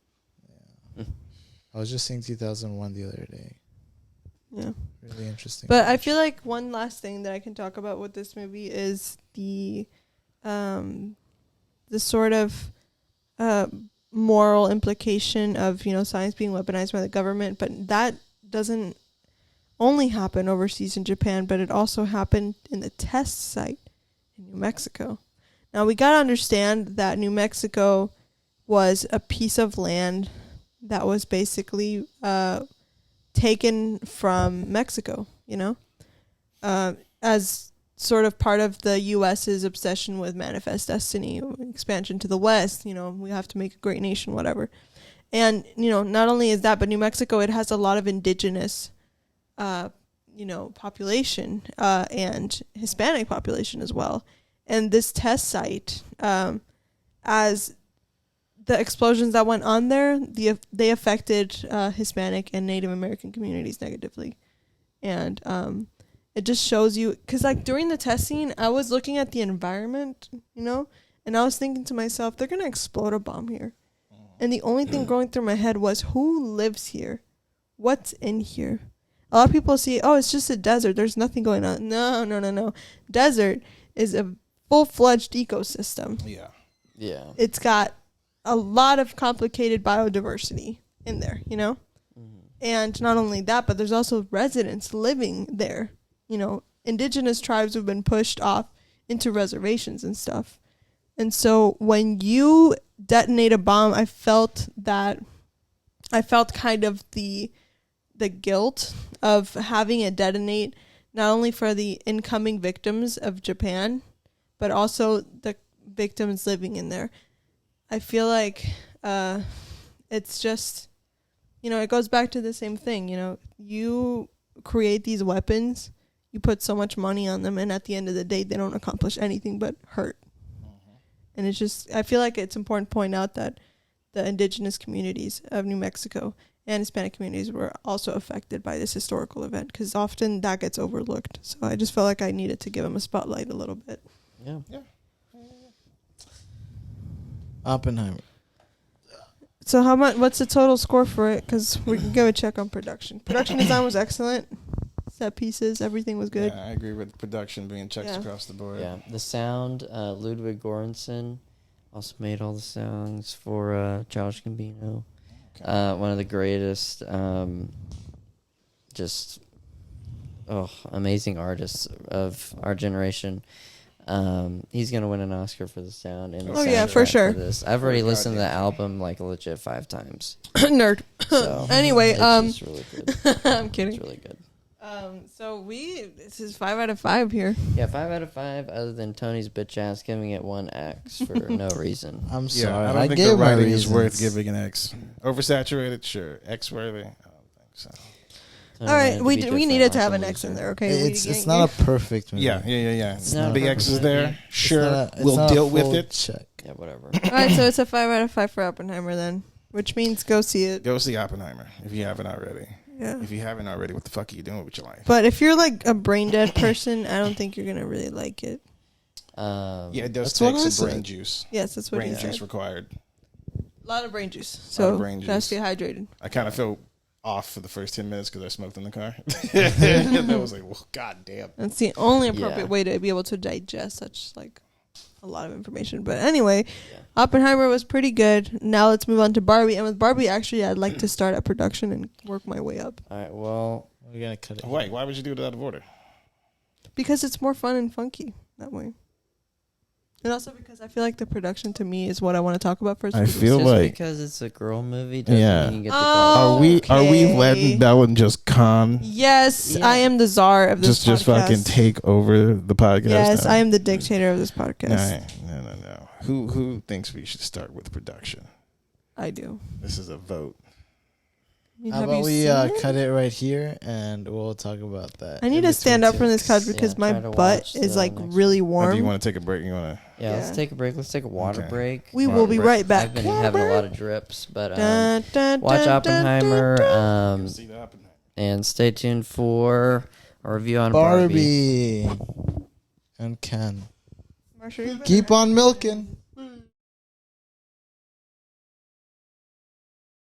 I was just saying 2001 the other day. Yeah. Really interesting. But I feel like one last thing that I can talk about with this movie is the sort of moral implication of, you know, science being weaponized by the government, but that doesn't only happen overseas in Japan, but it also happened in the test site in New Mexico. Now we got to understand that New Mexico was a piece of land that was basically taken from Mexico, you know, as sort of part of the U.S.'s obsession with manifest destiny, expansion to the West, you know, we have to make a great nation, whatever. And, you know, not only is that, but New Mexico, it has a lot of indigenous, you know, population and Hispanic population as well. And this test site, as the explosions that went on there, they affected Hispanic and Native American communities negatively. And it just shows you, because like during the test scene, I was looking at the environment, you know, and I was thinking to myself, they're going to explode a bomb here. And the only thing going through my head was, who lives here? What's in here? A lot of people see, oh, it's just a desert. There's nothing going on. No. Desert is a full-fledged ecosystem. Yeah. Yeah. It's got a lot of complicated biodiversity in there, you know? And not only that, but there's also residents living there. You know, indigenous tribes have been pushed off into reservations and stuff. And so when you detonate a bomb, I felt kind of the guilt of having it detonate, not only for the incoming victims of Japan, but also the victims living in there. I feel like it's just, you know, it goes back to the same thing. You know, you create these weapons, you put so much money on them, and at the end of the day, they don't accomplish anything but hurt. And it's just, I feel like it's important to point out that the indigenous communities of New Mexico and Hispanic communities were also affected by this historical event, because often that gets overlooked. So I just felt like I needed to give them a spotlight a little bit. Yeah. Oppenheimer. So how much? What's the total score for it? Because we can give a check on production. Production design was excellent. Set pieces, everything was good. Yeah, I agree with production being checks Yeah. across the board. Yeah. The sound, Ludwig Göransson also made all the songs for Childish Gambino. Okay. One of the greatest, amazing artists of our generation. He's gonna win an Oscar for the sound and the Oh, yeah, for soundtrack sure. this. I've already For listened to the goddamn album like legit 5 times. Nerd. So Anyway, it's just really good. I'm kidding. It's really good. So this is 5 out of 5 here. Yeah, 5 out of 5. Other than Tony's bitch ass giving it 1 X for no reason. I'm Yeah, sorry. I don't think gave the my writing is worth reasons. giving an X. Oversaturated, sure. X worthy, I don't think so. All right, we needed to have an an X in there. Okay, It's not a perfect movie. Yeah. It's not Big a X is perfect there. movie. Sure, It's we'll not a deal with full it. Check. Yeah, whatever. All right, so it's a 5 out of 5 for Oppenheimer then, which means go see it. Go see Oppenheimer if you haven't already. Yeah. If you haven't already, what the fuck are you doing with your life? But if you're like a brain dead person, I don't think you're gonna really like it. Yeah, it does That's what take I some brain said. juice. Yes, that's what Brain he said. juice required. A lot of brain juice. Lot So of brain gotta juice. stay hydrated. I kind of felt off for the first 10 minutes because I smoked in the car. And I was like, well, goddamn. That's the only appropriate Yeah. way to be able to digest such like a lot of information. But anyway, Yeah. Oppenheimer was pretty good. Now let's move on to Barbie. And with Barbie, actually, I'd like to start at production and work my way up All right, well, We're gonna cut it. Wait, why would you do it out of order? because it's more fun and funky that way. And also because I feel like the production to me is what I want to talk about first. I because feel just like- because it's a girl movie doesn't Yeah. mean you get to Oh, go. Are we Okay. letting Bella just con yes, Yeah. I am the czar of this just podcast. fucking take over the podcast? Yes, now? I am the dictator of this podcast. No. Who thinks we should start with production? I do. This is a vote. I mean, How have about you we seen it? cut it right here and we'll talk about that. I need in to stand between up from this takes. couch because Yeah, my try to butt watch is the like next really Or do you warm. want to take a break? You want to? Yeah, let's Yeah. take a break. Let's take a water Okay. break. We will be right back. I've been having a lot of drips, but Dun, dun, watch dun, Oppenheimer dun, dun. See the Oppenheimer. and stay tuned for a review on Barbie. Barbie and Ken. Marsha, you Keep on milking.